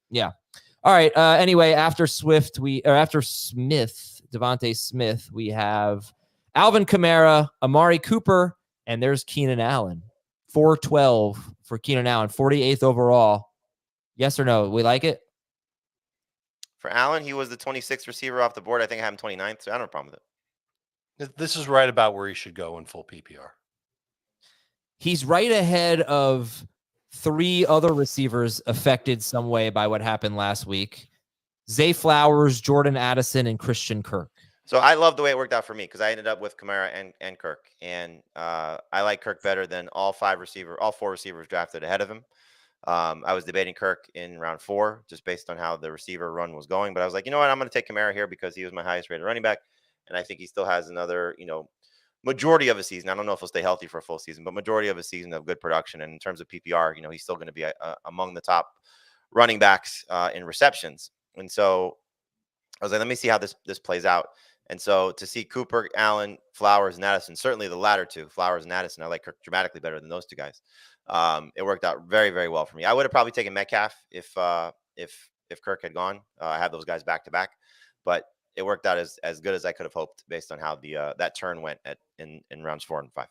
Yeah. All right. Anyway, after Smith, Devontae Smith, we have Alvin Kamara, Amari Cooper, and there's Keenan Allen. 412 for Keenan Allen, 48th overall. Yes or no? We like it? For Allen, he was the 26th receiver off the board. I think I have him 29th, so I don't have a problem with it. This is right about where he should go in full PPR. He's right ahead of 3 other receivers affected some way by what happened last week. Zay Flowers, Jordan Addison, and Christian Kirk. So I love the way it worked out for me because I ended up with Kamara and Kirk, and I like Kirk better than all four receivers drafted ahead of him. I was debating Kirk in round 4 just based on how the receiver run was going, but I was like, you know what, I'm going to take Kamara here because he was my highest rated running back, and I think he still has another, majority of a season. I don't know if he'll stay healthy for a full season, but majority of a season of good production. And in terms of PPR, he's still going to be among the top running backs in receptions. And so I was like, let me see how this plays out. And so to see Cooper, Allen, Flowers, and Addison, certainly the latter two, Flowers and Addison, I like Kirk dramatically better than those two guys. It worked out very, very well for me. I would have probably taken Metcalf if Kirk had gone. I had those guys back to back, but it worked out as good as I could have hoped based on how that turn went in rounds 4 and 5.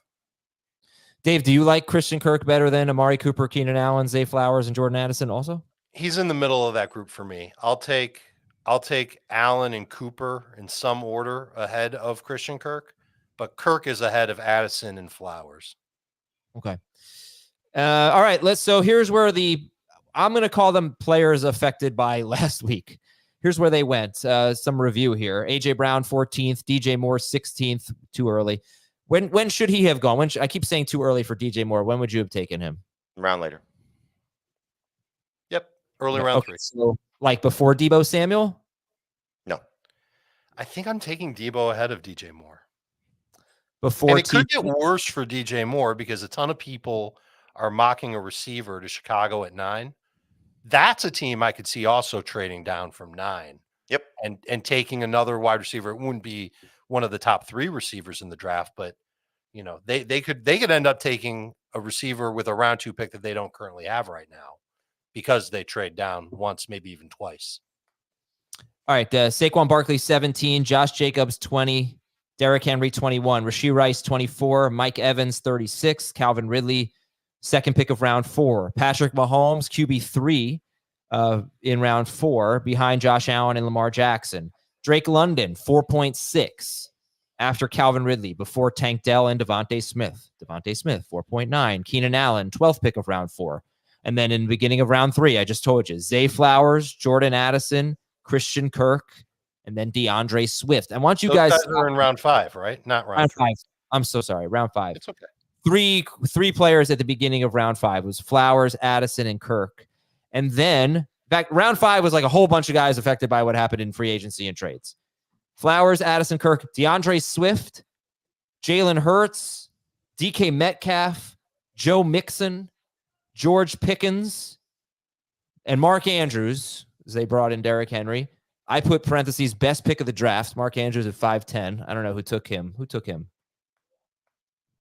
Dave, do you like Christian Kirk better than Amari Cooper, Keenan Allen, Zay Flowers, and Jordan Addison also? He's in the middle of that group for me. I'll take Allen and Cooper in some order ahead of Christian Kirk, but Kirk is ahead of Addison and Flowers. Okay. All right. So here's where I'm going to call them players affected by last week. Here's where they went. Some review here. AJ Brown, 14th, DJ Moore, 16th, too early. When should he have gone? I keep saying too early for DJ Moore. When would you have taken him? Round later. Yep. Early round 3. So like before Deebo Samuel? No. I think I'm taking Deebo ahead of DJ Moore. Before and it could get worse for DJ Moore because a ton of people are mocking a receiver to Chicago at 9. That's a team I could see also trading down from 9. Yep. And taking another wide receiver. It wouldn't be one of the top 3 receivers in the draft, but they could end up taking a receiver with a round 2 pick that they don't currently have right now because they trade down once, maybe even twice. All right. Saquon Barkley, 17, Josh Jacobs, 20, Derrick Henry, 21, Rashee Rice, 24, Mike Evans, 36, Calvin Ridley, second pick of round 4, Patrick Mahomes, QB3 in round 4 behind Josh Allen and Lamar Jackson, Drake London, 4.6 after Calvin Ridley, before Tank Dell and Devontae Smith, 4.9, Keenan Allen, 12th pick of round 4. And then in the beginning of round 3, I just told you, Zay Flowers, Jordan Addison, Christian Kirk, and then DeAndre Swift. I want you guys are in round 5, right? Not round 3. 5. I'm so sorry. Round 5. It's okay. Three players at the beginning of round 5 was Flowers, Addison, and Kirk. And then round 5 was like a whole bunch of guys affected by what happened in free agency and trades. Flowers, Addison, Kirk, DeAndre Swift, Jalen Hurts, DK Metcalf, Joe Mixon, George Pickens, and Mark Andrews, as they brought in Derrick Henry. I put parentheses, best pick of the draft, Mark Andrews at 5'10". I don't know who took him.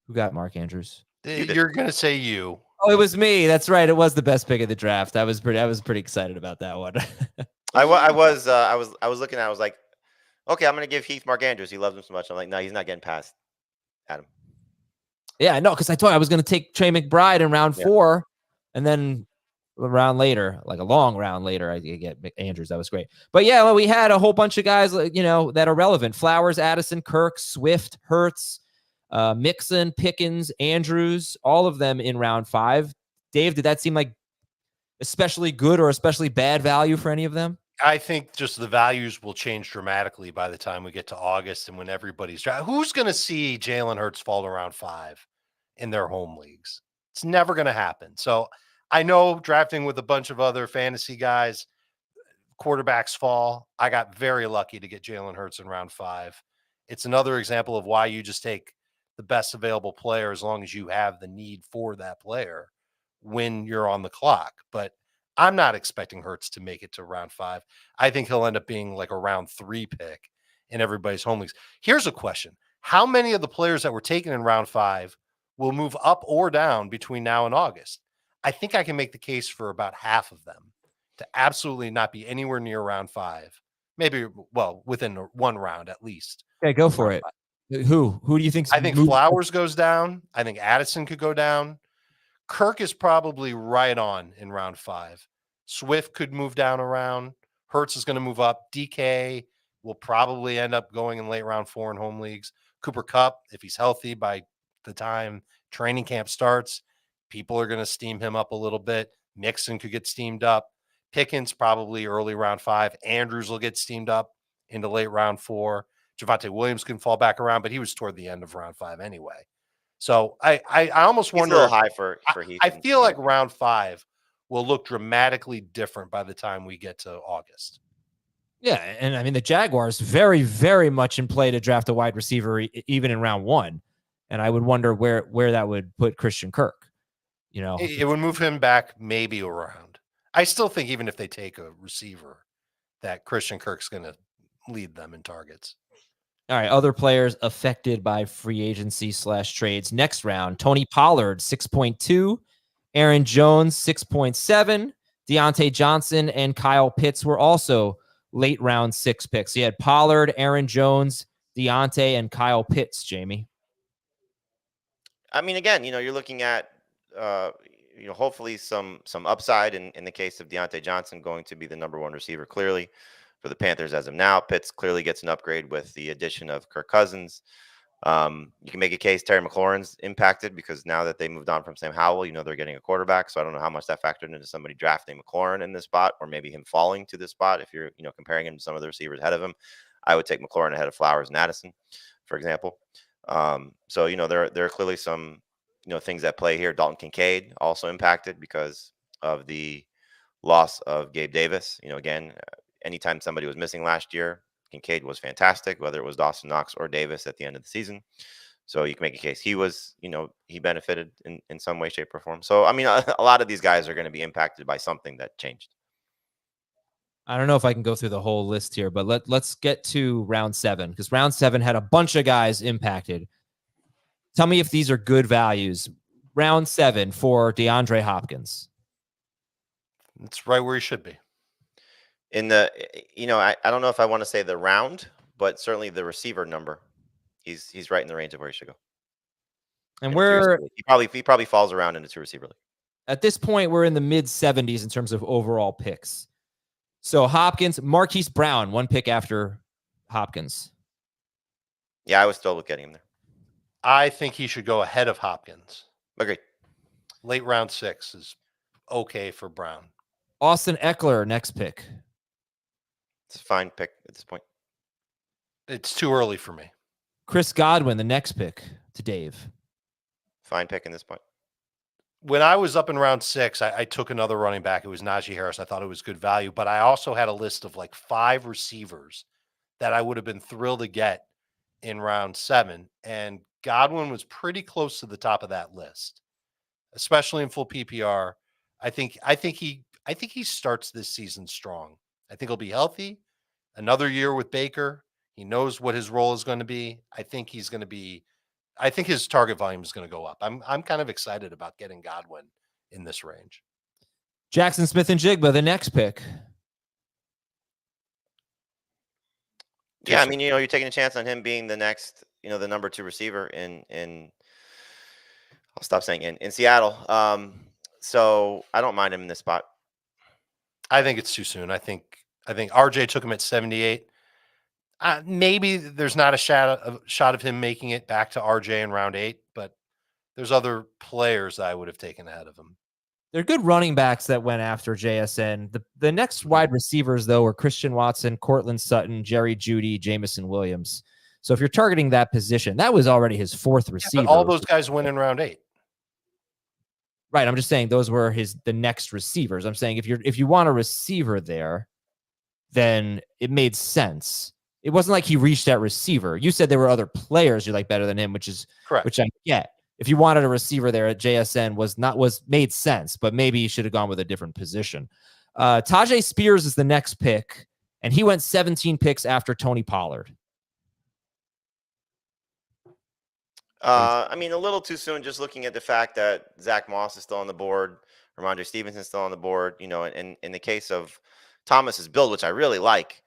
Who got Mark Andrews? You're going to say you. Oh, it was me. That's right. It was the best pick of the draft. I was pretty excited about that one. I was looking at it, I was like, okay, I'm going to give Heath Mark Andrews. He loves him so much. I'm like, no, he's not getting past Adam. Yeah, I know, because I thought I was going to take Trey McBride in round 4, and then a round later, like a long round later, I get Andrews. That was great. But yeah, well, we had a whole bunch of guys, that are relevant. Flowers, Addison, Kirk, Swift, Hurts, Mixon, Pickens, Andrews, all of them in round 5. Dave, did that seem like especially good or especially bad value for any of them? I think just the values will change dramatically by the time we get to August and when everybody's who's going to see Jalen Hurts fall to round 5 in their home leagues? It's never going to happen. So I know drafting with a bunch of other fantasy guys, quarterbacks fall. I got very lucky to get Jalen Hurts in round 5. It's another example of why you just take the best available player as long as you have the need for that player when you're on the clock. But I'm not expecting Hurts to make it to round 5. I think he'll end up being like a round 3 pick in everybody's home leagues. Here's a question. How many of the players that were taken in round 5 will move up or down between now and August? I think I can make the case for about half of them to absolutely not be anywhere near round 5. Maybe, within one round at least. Okay, go for it. 5. Who do you think? I think Flowers goes down. I think Addison could go down. Kirk is probably right on in round 5. Swift could move down a round. Hurts is going to move up. DK will probably end up going in late round 4 in home leagues. Cooper Kupp, if he's healthy by the time training camp starts, people are going to steam him up a little bit. Mixon could get steamed up. Pickens probably early round 5. Andrews will get steamed up into late round 4. Javonte Williams can fall back around, but he was toward the end of round 5 anyway. So I almost He's wonder. a little high for Heath. I feel like round 5 will look dramatically different by the time we get to August. Yeah, and I mean the Jaguars very, very much in play to draft a wide receiver even in round 1, and I would wonder where that would put Christian Kirk. You know, It would move him back maybe around. I still think even if they take a receiver, that Christian Kirk's going to lead them in targets. All right, other players affected by free agency / trades next round. Tony Pollard, 6.2. Aaron Jones, 6.7. Deontay Johnson and Kyle Pitts were also late round 6 picks. You had Pollard, Aaron Jones, Deontay, and Kyle Pitts, Jamie. I mean, again, you're looking at, hopefully some upside in the case of Deontay Johnson going to be the number 1 receiver clearly for the Panthers as of now. Pitts clearly gets an upgrade with the addition of Kirk Cousins. You can make a case Terry McLaurin's impacted because now that they moved on from Sam Howell, they're getting a quarterback. So I don't know how much that factored into somebody drafting McLaurin in this spot, or maybe him falling to this spot. If you're, comparing him to some of the receivers ahead of him, I would take McLaurin ahead of Flowers and Addison, for example. So, there are clearly some, things at play here. Dalton Kincaid also impacted because of the loss of Gabe Davis. Again, anytime somebody was missing last year, Kincaid was fantastic, whether it was Dawson Knox or Davis at the end of the season. So you can make a case he was, he benefited in some way, shape, or form. So, I mean, a lot of these guys are going to be impacted by something that changed. I don't know if I can go through the whole list here, but let's get to round 7 because round 7 had a bunch of guys impacted. Tell me if these are good values. Round 7 for DeAndre Hopkins. It's right where he should be. In the, I don't know if I want to say the round, but certainly the receiver number, he's right in the range of where he should go. And he probably falls around in the 2 receiver league. At this point, we're in the mid 70s in terms of overall picks. So Hopkins, Marquise Brown, 1 pick after Hopkins. Yeah, I was still getting him there. I think he should go ahead of Hopkins. Agreed. Late round 6 is okay for Brown. Austin Eckler, next pick. It's a fine pick at this point. It's too early for me. Chris Godwin, the next pick to Dave. Fine pick in this point. When I was up in round 6, I took another running back. It was Najee Harris. I thought it was good value, but I also had a list of like 5 receivers that I would have been thrilled to get in round 7. And Godwin was pretty close to the top of that list, especially in full PPR. I think he starts this season strong. I think he'll be healthy. Another year with Baker. He knows what his role is going to be. I think his target volume is going to go up. I'm kind of excited about getting Godwin in this range. Jackson Smith-Njigba, the next pick. Yeah, I mean, you're taking a chance on him being the next, the number 2 receiver in I'll stop saying in Seattle. So I don't mind him in this spot. I think it's too soon. I think RJ took him at 78. Maybe there's not a shot of him making it back to RJ in round 8, but there's other players that I would have taken ahead of him. They're good running backs that went after JSN. The next wide receivers, though, were Christian Watson, Cortland Sutton, Jerry Jeudy, Jamison Williams. So if you're targeting that position, that was already his 4th receiver. But all those guys went in round 8. Right. I'm just saying those were the next receivers. I'm saying if you want a receiver there, then it made sense. It wasn't like he reached that receiver. You said there were other players you like better than him, which is correct. Which I get. If you wanted a receiver there at JSN was made sense, but maybe you should have gone with a different position. Tajay Spears is the next pick, and he went 17 picks after Tony Pollard. I mean, a little too soon, just looking at the fact that Zach Moss is still on the board, Ramondre Stevenson is still on the board, and in the case of Thomas's build, which I really like,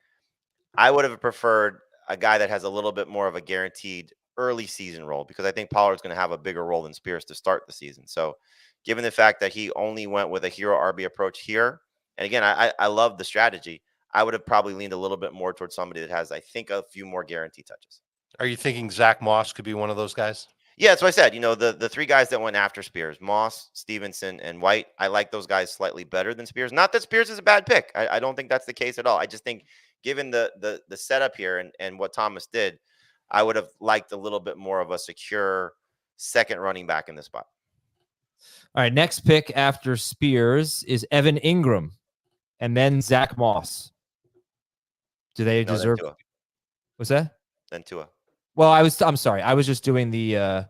I would have preferred a guy that has a little bit more of a guaranteed early season role, because I think Pollard's going to have a bigger role than Spears to start the season. So given the fact that he only went with a hero RB approach here, and again, I love the strategy, I would have probably leaned a little bit more towards somebody that has, I think, a few more guarantee touches. Are you thinking Zach Moss could be one of those guys? Yeah, that's what I said. The 3 guys that went after Spears, Moss, Stevenson, and White, I like those guys slightly better than Spears. Not that Spears is a bad pick. I don't think that's the case at all. I just think given the setup here and what Thomas did, I would have liked a little bit more of a secure second running back in this spot. All right, next pick after Spears is Evan Ingram, and then Zach Moss. Do they deserve? What's that? Then Tua. Well, I'm sorry. I was just doing the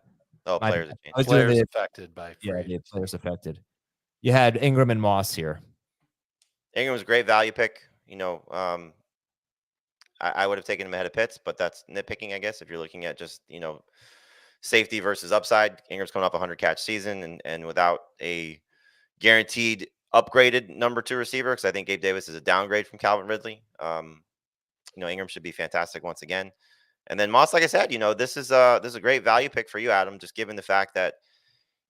players. I was Players doing the, affected by the players affected. You had Ingram and Moss here. Ingram was a great value pick. I would have taken him ahead of Pitts, but that's nitpicking, I guess. If you're looking at just safety versus upside, Ingram's coming off a 100-catch season, and without a guaranteed upgraded number 2 receiver, because I think Gabe Davis is a downgrade from Calvin Ridley. Ingram should be fantastic once again. And then Moss, like I said, this is a great value pick for you, Adam, just given the fact that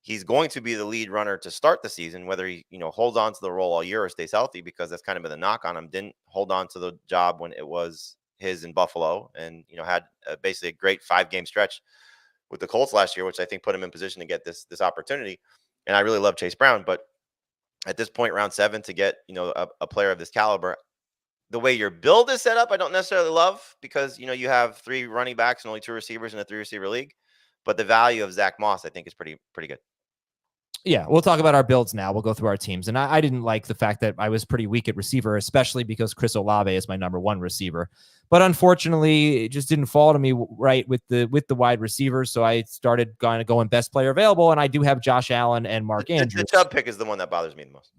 he's going to be the lead runner to start the season, whether he holds on to the role all year or stays healthy, because that's kind of been the knock on him. Didn't hold on to the job when it was his in Buffalo, and had basically a great 5-game stretch with the Colts last year, which I think put him in position to get this opportunity. And I really love Chase Brown, but at this point, round 7, to get a player of this caliber, the way your build is set up, I don't necessarily love, because you have 3 running backs and only 2 receivers in a 3-receiver league. But the value of Zach Moss, I think, is pretty good. Yeah, we'll talk about our builds now. We'll go through our teams. And I didn't like the fact that I was pretty weak at receiver, especially because Chris Olave is my number 1 receiver. But unfortunately, it just didn't fall to me right with the wide receivers. So I started going best player available, and I do have Josh Allen and Mark Andrews. The Chubb pick is the one that bothers me the most.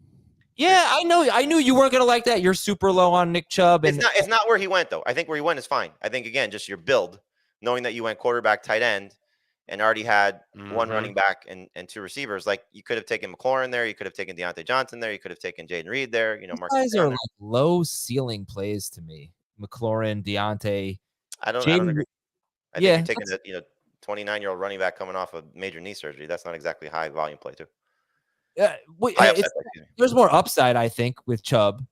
Yeah, I know. I knew you weren't going to like that. You're super low on Nick Chubb. And it's not where he went, though. I think where he went is fine. I think, again, just your build, knowing that you went quarterback, tight end, and already had 1 running back and 2 receivers. Like, you could have taken McLaurin there. You could have taken Deontay Johnson there. You could have taken Jaden Reed there. Mark guys are like low ceiling plays to me. McLaurin, Deontay. I don't agree. I think you're taking a 29-year-old running back coming off a major knee surgery. That's not exactly high volume play, too. There's more upside, I think, with Chubb,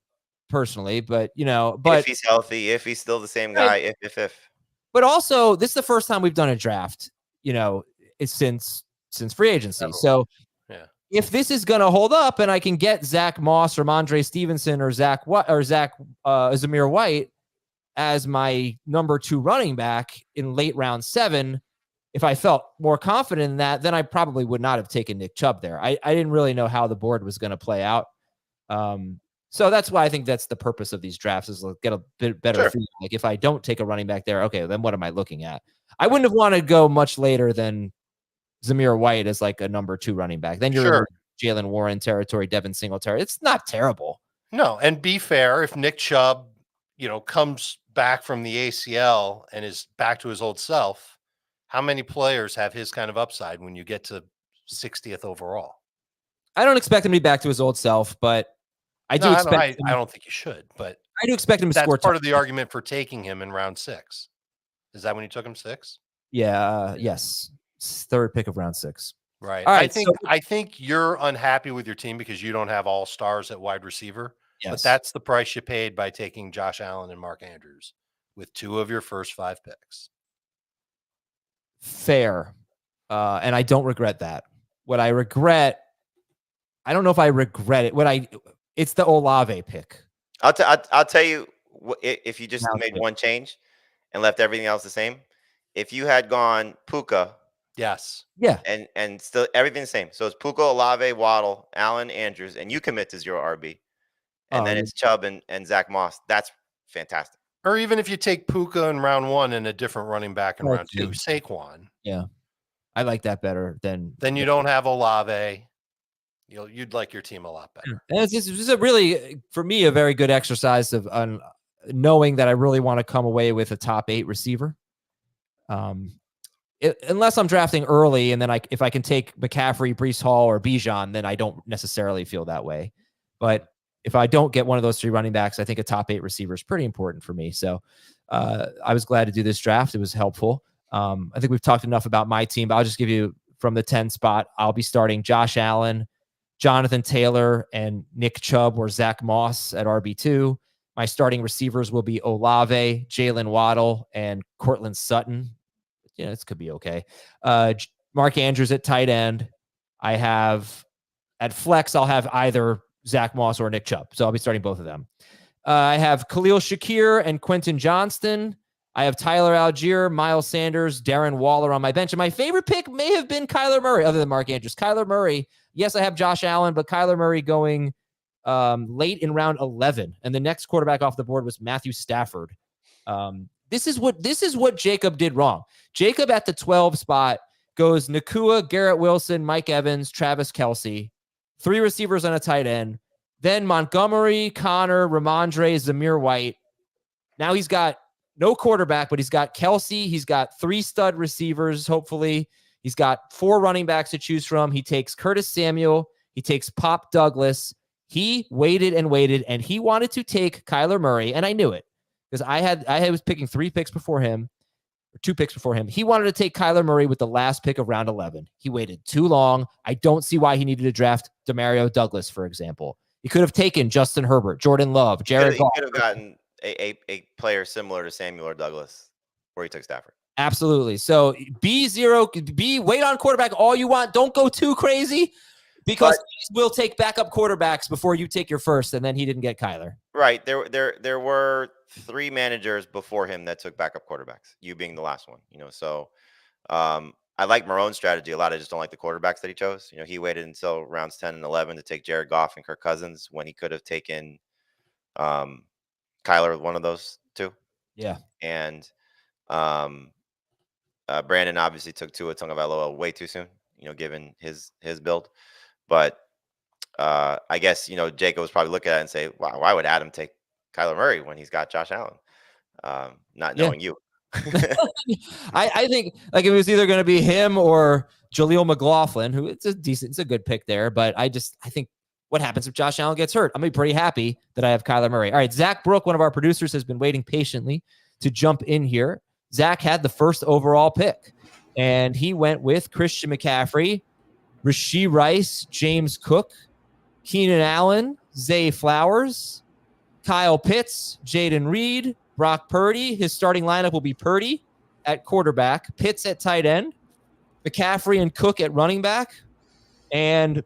personally. But if he's healthy, if he's still the same guy, if. But also, this is the first time we've done a draft. It's since free agency. So if this is going to hold up, and I can get Zach Moss or Mondre Stevenson or Zamir White as my number 2 running back in late round 7, if I felt more confident in that, then I probably would not have taken Nick Chubb there. I didn't really know how the board was going to play out. So that's why I think that's the purpose of these drafts, is to get a bit better feeling. Like, if I don't take a running back there, okay, then what am I looking at? I wouldn't have wanted to go much later than Zamir White as like a number 2 running back. Then you're in Jalen Warren territory, Devin Singletary. It's not terrible. No, and be fair, if Nick Chubb, comes back from the ACL and is back to his old self, how many players have his kind of upside when you get to 60th overall? I don't expect him to be back to his old self, but I do expect. I don't think you should, but I do expect him to score. That's part of the argument for taking him in round 6. Is that when you took him 6? Yeah. Yes. 3rd pick of round 6. Right. All right. I think you're unhappy with your team because you don't have all stars at wide receiver. Yes. But that's the price you paid by taking Josh Allen and Mark Andrews with 2 of your first 5 picks. Fair. And I don't regret that. What I regret, I don't know if I regret it. It's the Olave pick. I'll tell you, if you just made one change and left everything else the same, if you had gone Puka, yes, yeah, and still everything the same. So it's Puka, Olave, Waddle, Allen, Andrews, and you commit to 0 RB, and then it's Chubb and Zach Moss. That's fantastic. Or even if you take Puka in round 1 and a different running back in round 2, Saquon. Yeah, I like that better than. Then you don't have Olave. You'd like your team a lot better. And it's just a really, for me, a very good exercise of knowing that I really want to come away with a top 8 receiver. Unless I'm drafting early, and then if I can take McCaffrey, Breece Hall, or Bijan, then I don't necessarily feel that way. But if I don't get one of those 3 running backs, I think a top 8 receiver is pretty important for me. So I was glad to do this draft. It was helpful. I think we've talked enough about my team, but I'll just give you from the 10 spot. I'll be starting Josh Allen, Jonathan Taylor, and Nick Chubb or Zach Moss at RB2. My starting receivers will be Olave, Jalen Waddle, and Cortland Sutton. Yeah, this could be okay. Mark Andrews at tight end. I have at flex, I'll have either Zach Moss or Nick Chubb. So I'll be starting both of them. I have Khalil Shakir and Quentin Johnston. I have Tyler Algier, Miles Sanders, Darren Waller on my bench. And my favorite pick may have been Kyler Murray, other than Mark Andrews. Kyler Murray, yes, I have Josh Allen, but Kyler Murray going late in round 11. And the next quarterback off the board was Matthew Stafford. This is what Jacob did wrong. Jacob at the 12 spot goes Nakua, Garrett Wilson, Mike Evans, Travis Kelce, 3 receivers on a tight end. Then Montgomery, Connor, Ramondre, Zamir White. Now he's got no quarterback, but he's got Kelce. He's got 3 stud receivers, hopefully. He's got 4 running backs to choose from. He takes Curtis Samuel. He takes Pop Douglas. He waited and waited, and he wanted to take Kyler Murray, and I knew it because I was picking 3 picks before him, or 2 picks before him. He wanted to take Kyler Murray with the last pick of round 11. He waited too long. I don't see why he needed to draft Demario Douglas, for example. He could have taken Justin Herbert, Jordan Love, Jared Goff. He could have gotten a player similar to Samuel or Douglas where he took Stafford. Absolutely. So wait on quarterback all you want. Don't go too crazy because we'll take backup quarterbacks before you take your first, and then he didn't get Kyler. Right. There were 3 managers before him that took backup quarterbacks, you being the last one. So I like Marone's strategy a lot. I just don't like the quarterbacks that he chose. He waited until rounds 10 and 11 to take Jared Goff and Kirk Cousins when he could have taken Kyler with one of those 2. Yeah. And Brandon obviously took Tua Tagovailoa way too soon, given his build. But I guess, Jacob was probably looking at it and say, wow, why would Adam take Kyler Murray when he's got Josh Allen? Not knowing you. I think like it was either going to be him or Jaleel McLaughlin, who it's a good pick there. But I think what happens if Josh Allen gets hurt? I'm going to be pretty happy that I have Kyler Murray. All right. Zach Brook, one of our producers, has been waiting patiently to jump in here. Zach had the first overall pick, and he went with Christian McCaffrey, Rashee Rice, James Cook, Keenan Allen, Zay Flowers, Kyle Pitts, Jaden Reed, Brock Purdy. His starting lineup will be Purdy at quarterback, Pitts at tight end, McCaffrey and Cook at running back, and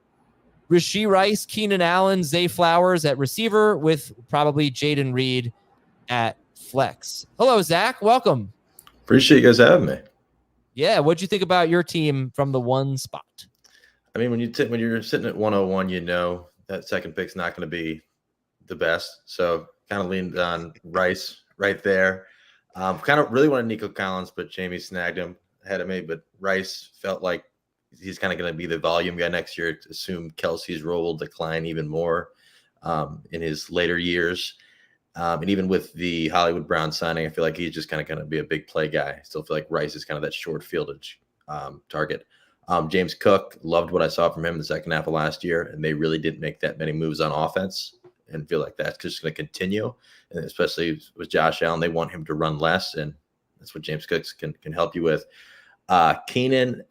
Rashee Rice, Keenan Allen, Zay Flowers at receiver with probably Jaden Reed at flex. Hello, Zach. Welcome. Appreciate you guys having me. Yeah. What'd you think about your team from the 1 spot? I mean, when you're sitting at 101, that second pick's not going to be the best. So kind of leaned on Rice right there. Kind of really wanted Nico Collins, but Jamie snagged him ahead of me. But Rice felt like he's kind of going to be the volume guy next year. Assume Kelsey's role will decline even more in his later years. And even with the Hollywood Brown signing, I feel like he's just kind of going to be a big play guy. I still feel like Rice is kind of that short fieldage target. James Cook, loved what I saw from him in the second half of last year, and they really didn't make that many moves on offense and feel like that's just going to continue. And especially with Josh Allen, they want him to run less, and that's what James Cook can help you with. Keenan,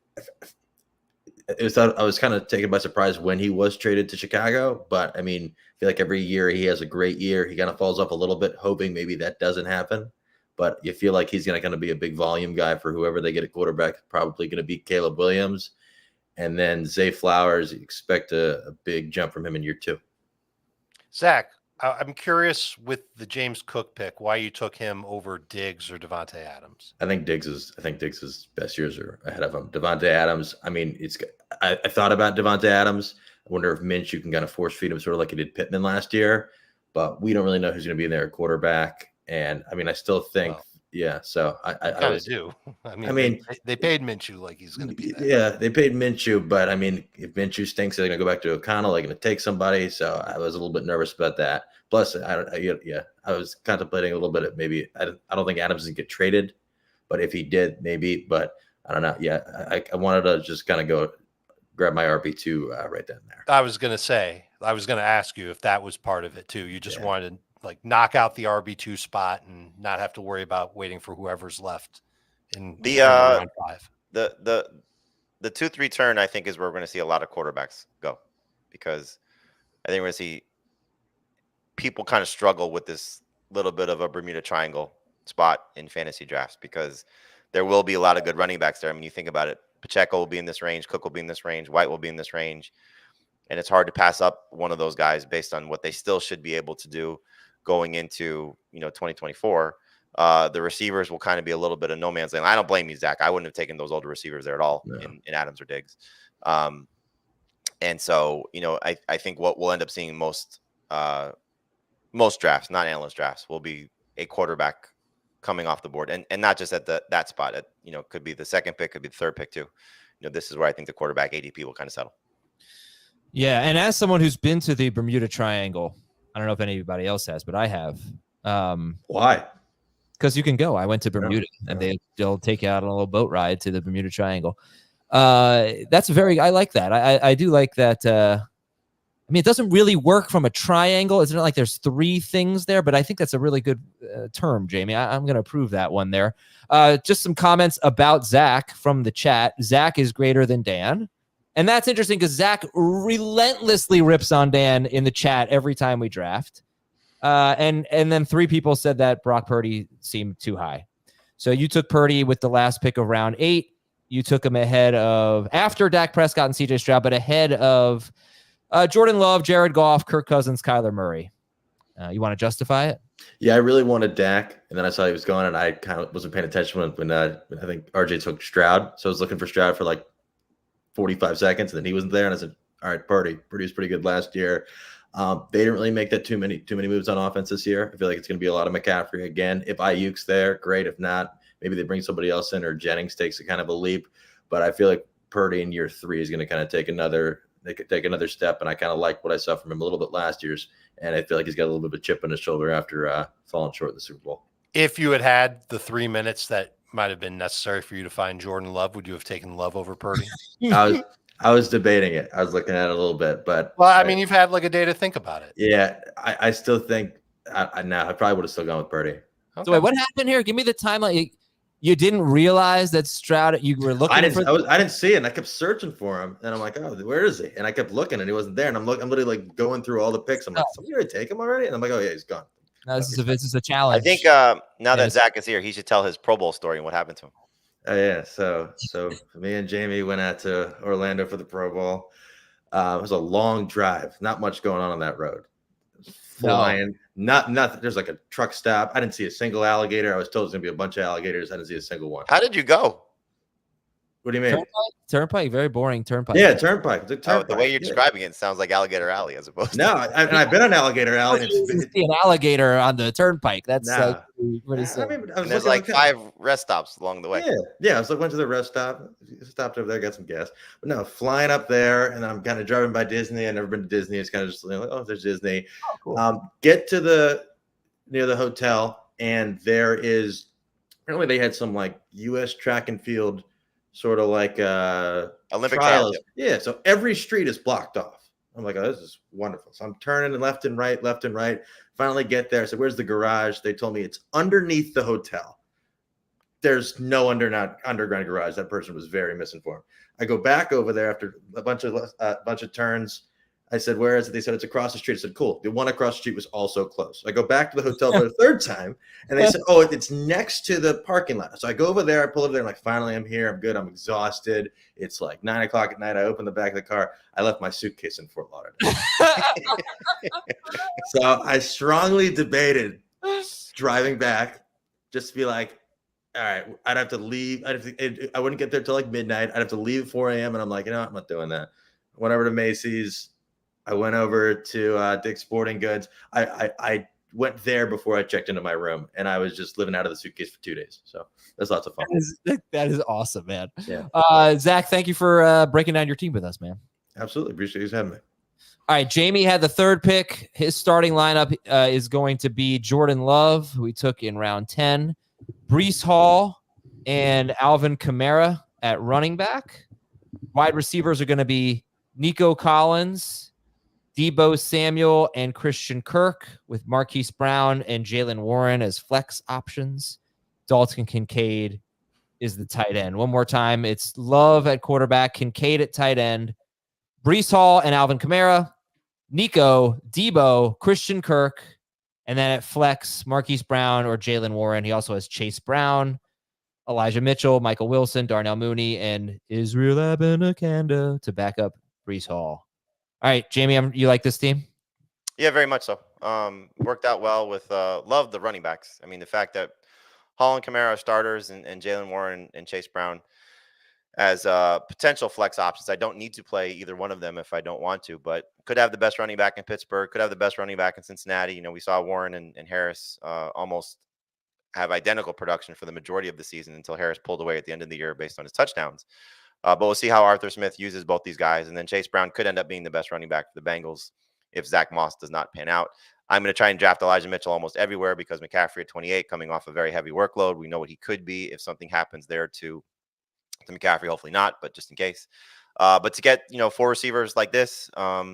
I was kind of taken by surprise when he was traded to Chicago, but I mean, I feel like every year he has a great year. He kind of falls off a little bit, hoping maybe that doesn't happen. But you feel like he's going to be a big volume guy for whoever they get a quarterback, probably going to be Caleb Williams. And then Zay Flowers, you expect a big jump from him in year 2. Zach, I'm curious with the James Cook pick, why you took him over Diggs or Devontae Adams. I think Diggs' best years are ahead of him. Devontae Adams, I mean, I thought about Devontae Adams. I wonder if Minshew can kind of force feed him sort of like he did Pittman last year. But we don't really know who's going to be in there at quarterback. And I mean, I still think, so I kind of do. I mean, they paid Minshew like he's going to be there. Yeah, they paid Minshew, but I mean, if Minshew stinks, they're going to go back to O'Connell. They're going to take somebody. So I was a little bit nervous about that. Plus, I was contemplating a little bit of maybe, I don't think Adams doesn't get traded, but if he did, maybe, but I don't know. Yeah, I wanted to just kind of go grab my RB2 right then and there. I was going to ask you if that was part of it too. You just wanted to like knock out the RB2 spot and not have to worry about waiting for whoever's left in round 5. The 2-3 turn, I think, is where we're going to see a lot of quarterbacks go, because I think we're going to see people kind of struggle with this little bit of a Bermuda Triangle spot in fantasy drafts, because there will be a lot of good running backs there. I mean, you think about it, Pacheco will be in this range, Cook will be in this range, White will be in this range, and it's hard to pass up one of those guys based on what they still should be able to do. going into 2024. The receivers will kind of be a little bit of no man's land. I don't blame you, Zach. I wouldn't have taken those older receivers there at all in Adams or Diggs. And so, I think what we'll end up seeing most drafts, not analyst drafts, will be a quarterback coming off the board, and not just at that spot. Could be the second pick, could be the third pick too. This is where I think the quarterback ADP will kind of settle. Yeah, and as someone who's been to the Bermuda Triangle, I don't know if anybody else has, but I have. Why? Because you can go. I went to Bermuda, and they'll take you out on a little boat ride to the Bermuda Triangle. I like that. I do like that. I mean, it doesn't really work from a triangle. It's not like there's three things there, but I think that's a really good term, Jamie. I'm going to approve that one there. Just some comments about Zach from the chat. Zach is greater than Dan. And that's interesting because Zach relentlessly rips on Dan in the chat every time we draft. And then 3 people said that Brock Purdy seemed too high. So you took Purdy with the last pick of round 8. You took him after Dak Prescott and CJ Stroud, but ahead of Jordan Love, Jared Goff, Kirk Cousins, Kyler Murray. You want to justify it? Yeah, I really wanted Dak, and then I saw he was going, and I kind of wasn't paying attention when I think RJ took Stroud. So I was looking for Stroud for like 45 seconds, and then he wasn't there, and I said, all right, Purdy was pretty good last year. They didn't really make that too many moves on offense this year. I feel like it's going to be a lot of McCaffrey again. If Ayuk's there, great. If not, maybe they bring somebody else in, or Jennings takes a kind of a leap. But I feel like Purdy in year 3 is going to kind of take another step, and I kind of like what I saw from him a little bit last year's, and I feel like he's got a little bit of a chip on his shower after falling short of the Super Bowl. If you had the 3 minutes that might have been necessary for you to find Jordan Love, would you have taken Love over Purdy? I was debating it. I was looking at it a little bit, but I mean, you've had like a day to think about it. Yeah, I still think I probably would have still gone with Purdy. Okay. So wait, what happened here? Give me the timeline. You didn't realize that Stroud, you were looking I didn't see it, and I kept searching for him, and I'm like, oh, where is he? And I kept looking, and he wasn't there, and I'm literally like going through all the picks. I'm like, somebody already take him already? And I'm like, oh yeah, he's gone. No, this is a challenge. I think now that Zach is here, he should tell his Pro Bowl story and what happened to him. Oh yeah, so me and Jamie went out to Orlando for the Pro Bowl. It was a long drive, not much going on that road. Flying, nothing. There's like a truck stop. I didn't see a single alligator. I was told there's gonna be a bunch of alligators. I didn't see a single one. How did you go? What do you mean? Turnpike, very boring turnpike. Yeah, turnpike. It's a turnpike. The way you're describing it sounds like Alligator Alley as opposed to. No, I've been on Alligator Alley. And see an alligator on the turnpike. That's Nah. pretty I mean, I was There's looking like at 5 rest stops along the way. Yeah. So I went to the rest stop, stopped over there, got some gas. But no, flying up there, and I'm kind of driving by Disney. I've never been to Disney. It's kind of just like, oh, there's Disney. Oh, cool. Get to near the hotel, and there is apparently they had some like U.S. track and field sort of like Olympic trials. trials. Yeah, so every street is blocked off. I'm like, oh, this is wonderful. So I'm turning left and right. Finally get there. So where's the garage? They told me it's underneath the hotel. There's no underground garage. That person was very misinformed. I go back over there after a bunch of turns. I said, where is it? They said, it's across the street. I said, cool. The one across the street was also close. I go back to the hotel for the 3rd time, and they said, oh, it's next to the parking lot. So I go over there. I pull over there. I'm like, finally, I'm here. I'm good. I'm exhausted. It's like 9 o'clock at night. I open the back of the car. I left my suitcase in Fort Lauderdale. So I strongly debated driving back just to be like, all right, I'd have to leave. I wouldn't get there till like midnight. I'd have to leave at 4 a.m. And I'm like, I'm not doing that. I went over to Macy's. I went over to Dick's Sporting Goods. I went there before I checked into my room, and I was just living out of the suitcase for 2 days. So that's lots of fun. That is awesome, man. Yeah. Zach, thank you for breaking down your team with us, man. Absolutely. Appreciate you having me. All right, Jamie had the 3rd pick. His starting lineup is going to be Jordan Love, who we took in round 10, Breece Hall, and Alvin Kamara at running back. Wide receivers are going to be Nico Collins, Deebo Samuel, and Christian Kirk, with Marquise Brown and Jalen Warren as flex options. Dalton Kincaid is the tight end. One more time, it's Love at quarterback, Kincaid at tight end, Breece Hall and Alvin Kamara, Nico, Deebo, Christian Kirk, and then at flex, Marquise Brown or Jalen Warren. He also has Chase Brown, Elijah Mitchell, Michael Wilson, Darnell Mooney, and Israel Abanikanda to back up Breece Hall. All right, Jamie, you like this team? Yeah, very much so. Worked out well with love the running backs. I mean, the fact that Hall and Kamara are starters and Jalen Warren and Chase Brown as potential flex options. I don't need to play either one of them if I don't want to, but could have the best running back in Pittsburgh, could have the best running back in Cincinnati. You know, we saw Warren and Harris almost have identical production for the majority of the season until Harris pulled away at the end of the year based on his touchdowns. But we'll see how Arthur Smith uses both these guys. And then Chase Brown could end up being the best running back for the Bengals if Zach Moss does not pan out. I'm going to try and draft Elijah Mitchell almost everywhere because McCaffrey at 28 coming off a very heavy workload. We know what he could be if something happens there to McCaffrey. Hopefully not, but just in case. But to get, 4 receivers like this,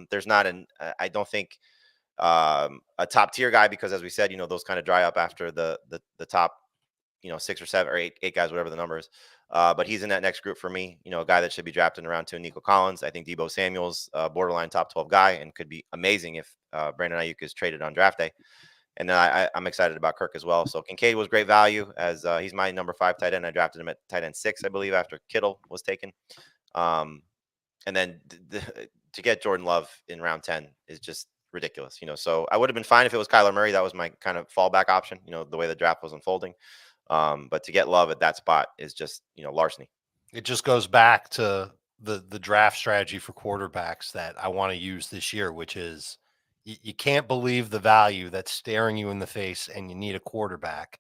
there's not I don't think a top tier guy because as we said, those kind of dry up after the top, 6 or 7 or 8 guys, whatever the number is. But he's in that next group for me. A guy that should be drafted in round 2, Nico Collins. I think Debo Samuel's borderline top 12 guy and could be amazing if Brandon Ayuk is traded on draft day. And then I'm excited about Kirk as well. So Kincaid was great value as he's my number 5 tight end. I drafted him at tight end 6, I believe, after Kittle was taken. And then to get Jordan Love in round 10 is just ridiculous. So I would have been fine if it was Kyler Murray. That was my kind of fallback option, the way the draft was unfolding. But to get Love at that spot is just, larceny. It just goes back to the draft strategy for quarterbacks that I want to use this year, which is you can't believe the value that's staring you in the face and you need a quarterback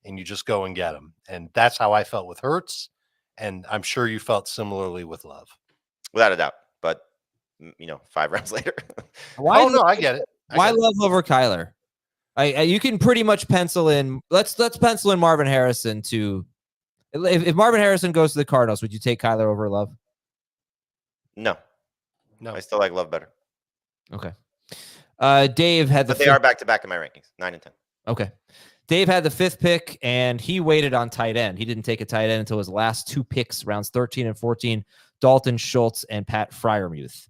and you just go and get him. And that's how I felt with Hurts. And I'm sure you felt similarly with Love. Without a doubt. But, 5 rounds later. No, I get it. Why Love over Kyler? You can pretty much pencil in. Let's pencil in Marvin Harrison to. If Marvin Harrison goes to the Cardinals, would you take Kyler over Love? No. I still like Love better. Okay. Dave had but they are back to back in my rankings, 9 and 10. Okay. Dave had the 5th pick, and he waited on tight end. He didn't take a tight end until his last 2 picks, rounds 13 and 14, Dalton Schultz and Pat Freiermuth.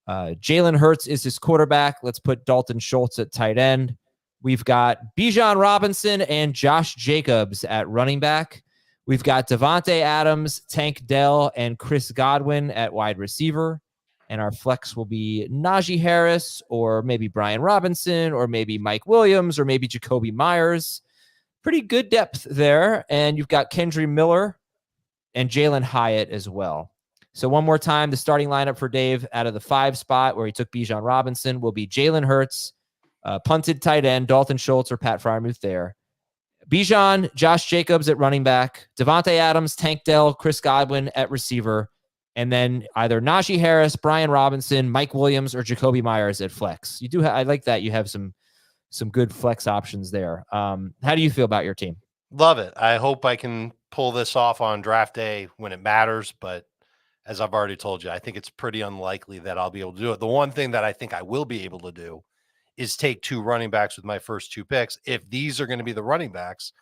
Jalen Hurts is his quarterback. Let's put Dalton Schultz at tight end. We've got Bijan Robinson and Josh Jacobs at running back. We've got Devontae Adams, Tank Dell, and Chris Godwin at wide receiver. And our flex will be Najee Harris or maybe Brian Robinson or maybe Mike Williams or maybe Jacoby Myers. Pretty good depth there. And you've got Kendry Miller and Jalen Hyatt as well. So one more time, the starting lineup for Dave out of the 5 spot where he took Bijan Robinson will be Jalen Hurts, punted tight end, Dalton Schultz or Pat Freiermuth there. Bijan, Josh Jacobs at running back, Devontae Adams, Tank Dell, Chris Godwin at receiver, and then either Najee Harris, Brian Robinson, Mike Williams, or Jacoby Myers at flex. You do I like that. You have some good flex options there. How do you feel about your team? Love it. I hope I can pull this off on draft day when it matters, but as I've already told you, I think it's pretty unlikely that I'll be able to do it. The one thing that I think I will be able to do is take 2 running backs with my first 2 picks. If these are going to be the running backs,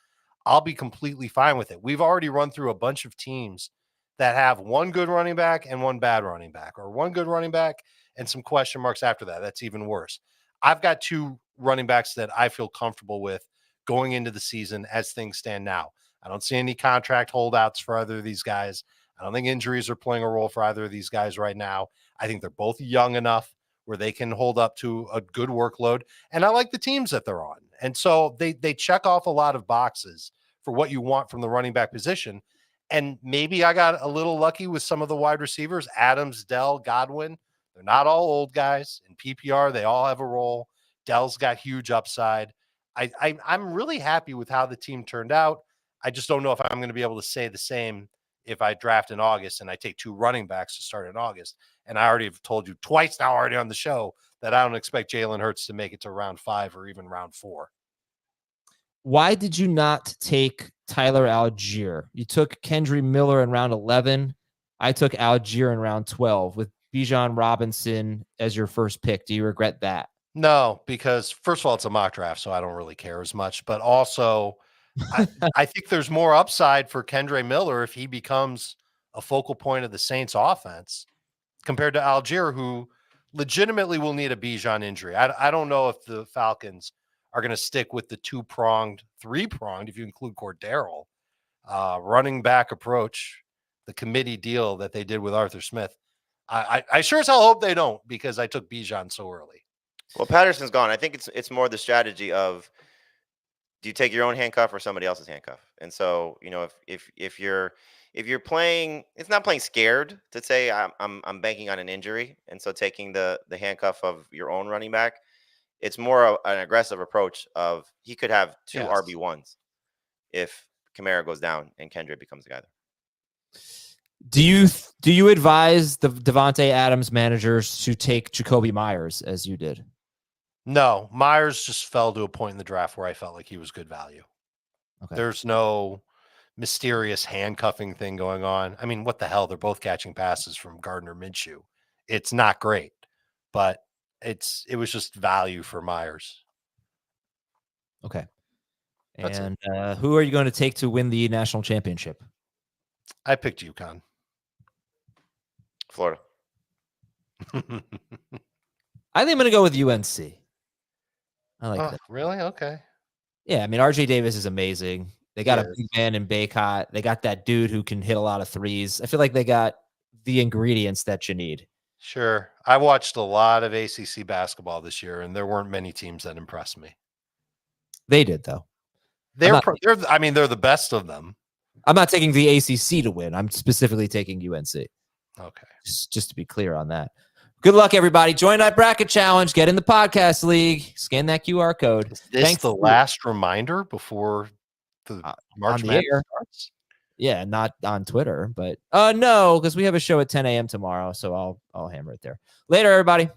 I'll be completely fine with it. We've already run through a bunch of teams that have 1 good running back and 1 bad running back, or 1 good running back and some question marks after that. That's even worse. I've got 2 running backs that I feel comfortable with going into the season as things stand now. I don't see any contract holdouts for either of these guys. I don't think injuries are playing a role for either of these guys right now. I think they're both young enough where they can hold up to a good workload. And I like the teams that they're on. And so they check off a lot of boxes for what you want from the running back position. And maybe I got a little lucky with some of the wide receivers, Adams, Dell, Godwin. They're not all old guys. In PPR, they all have a role. Dell's got huge upside. I'm really happy with how the team turned out. I just don't know if I'm going to be able to say the same if I draft in August and I take 2 running backs to start in August. And I already have told you twice now already on the show that I don't expect Jalen Hurts to make it to round 5 or even round 4. Why did you not take Tyler Algier? You took Kendry Miller in round 11. I took Algier in round 12 with Bijan Robinson as your first pick. Do you regret that? No, because first of all, it's a mock draft, so I don't really care as much. But also, I think there's more upside for Kendry Miller if he becomes a focal point of the Saints offense compared to Algier, who legitimately will need a Bijan injury. I don't know if the Falcons are going to stick with the 2-pronged, 3-pronged, if you include Cordero, running back approach, the committee deal that they did with Arthur Smith. I sure as hell hope they don't, because I took Bijan so early. Well, Patterson's gone. I think it's more the strategy of, do you take your own handcuff or somebody else's handcuff? And so, if you're playing, it's not playing scared to say I'm banking on an injury, and so taking the handcuff of your own running back. It's more an aggressive approach of, he could have two Yes. RB1s if Kamara goes down and Kendrick becomes the guy there. Do you advise the Devontae Adams managers to take Jacoby Myers as you did? No, Myers just fell to a point in the draft where I felt like he was good value. Okay. There's no mysterious handcuffing thing going on. I mean, what the hell? They're both catching passes from Gardner Minshew. It's not great, but it was just value for Myers. Okay. That's And who are you going to take to win the national championship? I picked UConn. Florida. I think I'm going to go with UNC. I like that. Really? Okay. Yeah, I mean, RJ Davis is amazing. They got a Yes. big man in Baycott. They got that dude who can hit a lot of threes. I feel like they got the ingredients that you need. Sure. I watched a lot of ACC basketball this year, and there weren't many teams that impressed me. They did, though. They're the best of them. I'm not taking the ACC to win. I'm specifically taking UNC. Okay. Just to be clear on that. Good luck, everybody. Join that bracket challenge. Get in the podcast league. Scan that QR code. Is this the last reminder before the March the Madness air. starts? Yeah, not on Twitter, but no, because we have a show at 10 a.m. tomorrow, so I'll hammer it there. Later, everybody.